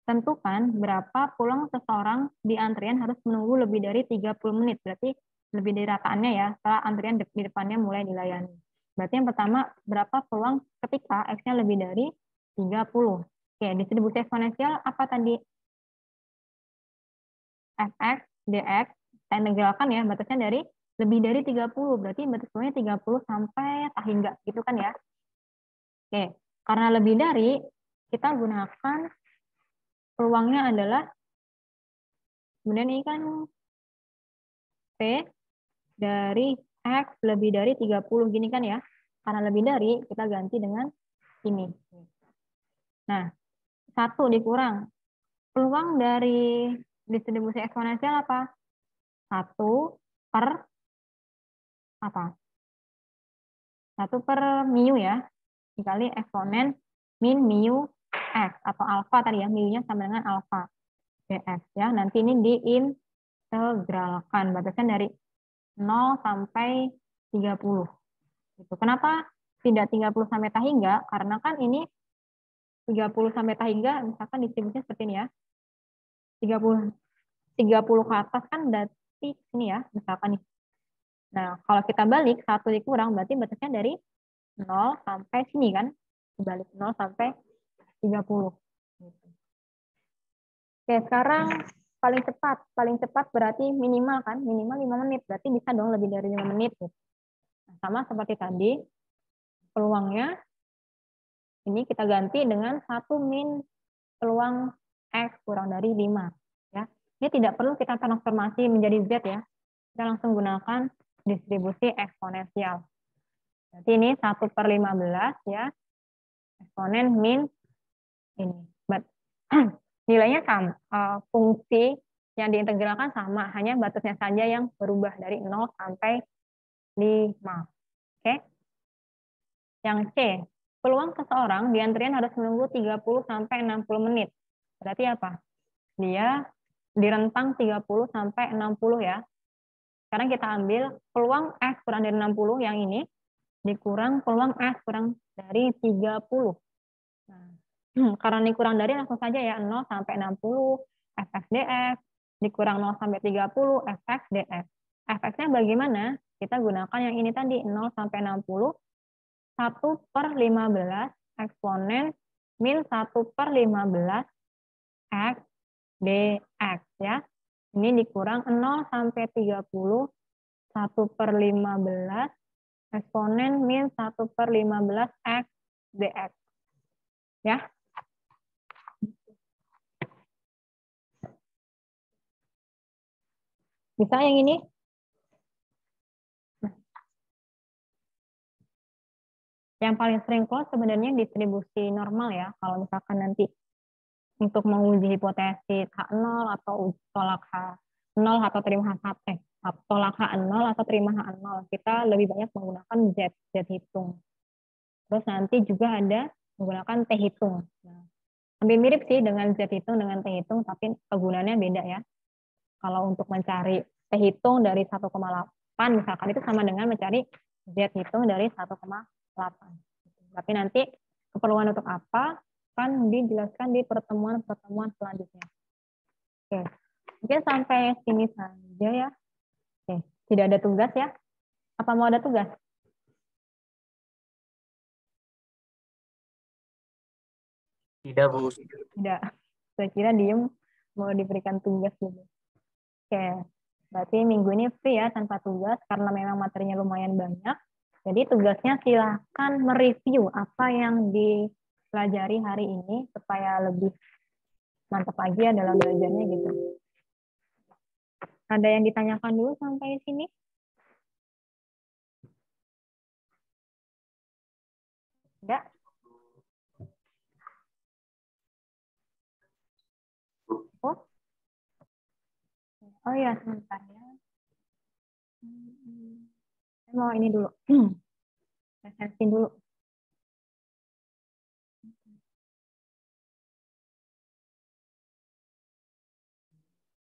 Tentukan berapa pulang seseorang di antrian harus menunggu lebih dari 30 menit. Berarti lebih dari rataannya ya, setelah antrian di depannya mulai dilayani. Berarti yang pertama, berapa peluang ketika X-nya lebih dari 30. Oke, distribusi eksponensial apa tadi? Fx, dx, saya integralkan ya, batasnya dari lebih dari 30. Berarti batas peluangnya 30 sampai tak hingga, gitu kan ya. Oke, karena lebih dari, kita gunakan peluangnya adalah, kemudian ini kan P dari X lebih dari 30 gini kan ya. Karena lebih dari, kita ganti dengan ini. Nah, 1 dikurang. Peluang dari distribusi eksponensial apa? 1 per apa? 1 per mu ya. Dikali eksponen min mu X. Atau alfa tadi ya. Mu-nya sama dengan alfa. dx ya. Nanti ini diintegralkan. Batasnya dari 0 sampai 30. Gitu. Kenapa tidak 30 sampai tak hingga? Karena kan ini 30 sampai tak hingga, misalkan distribusinya seperti ini ya. 30 ke atas kan berarti ini ya, misalkan nih. Nah, kalau kita balik 1 dikurang berarti batasnya dari 0 sampai sini kan. Dibalik 0 sampai 30. Gitu. Oke, sekarang paling cepat berarti minimal kan, minimal 5 menit, berarti bisa dong lebih dari 5 menit. Gitu. Nah, sama seperti tadi, peluangnya ini kita ganti dengan 1 min peluang X kurang dari 5. Ya. Ini tidak perlu kita transformasi menjadi Z ya. Kita langsung gunakan distribusi eksponensial. Jadi ini 1 per 15 ya. Eksponen min ini. Nilainya sama. Fungsi yang diintegralkan sama. Hanya batasnya saja yang berubah dari 0 sampai 5. Oke. Yang C. Peluang seseorang di antrian harus menunggu 30 sampai 60 menit. Berarti apa? Dia di rentang 30 sampai 60 ya. Sekarang kita ambil peluang X kurang dari 60 yang ini dikurang peluang X kurang dari 30. Nah, karena ini kurang dari langsung saja ya 0 sampai 60 fx dx dikurang 0 sampai 30 fx dx. Fx-nya bagaimana? Kita gunakan yang ini tadi 0 sampai 60 1 per 15 eksponen min 1 per 15 X dx ya. Ini dikurang 0 sampai 30 1 per 15 eksponen min 1 per 15 X dx. Ya. Bisa yang ini? Yang paling sering close sebenarnya distribusi normal ya. Kalau misalkan nanti untuk menguji hipotesis H0 atau tolak H0 atau terima H1, tolak H0 atau terima H0, kita lebih banyak menggunakan Z hitung. Terus nanti juga ada menggunakan T hitung. Nah, hampir mirip sih dengan Z hitung dengan T hitung, tapi kegunaannya beda ya. Kalau untuk mencari T hitung dari 1,8 misalkan itu sama dengan mencari Z hitung dari 1,8. Tapi nanti keperluan untuk apa kan dijelaskan di pertemuan-pertemuan selanjutnya. Oke, mungkin sampai sini saja ya. Oke, tidak ada tugas ya. Apa mau ada tugas? Tidak, Bu. Tidak. Saya kira diem mau diberikan tugas gitu. Oke, berarti minggu ini free ya tanpa tugas karena memang materinya lumayan banyak. Jadi tugasnya silahkan mereview apa yang dipelajari hari ini supaya lebih mantap lagi ya dalam belajarnya gitu. Ada yang ditanyakan dulu sampai sini? Enggak? Oh ya, sebentar ya. Saya mau ini dulu. Resensi dulu.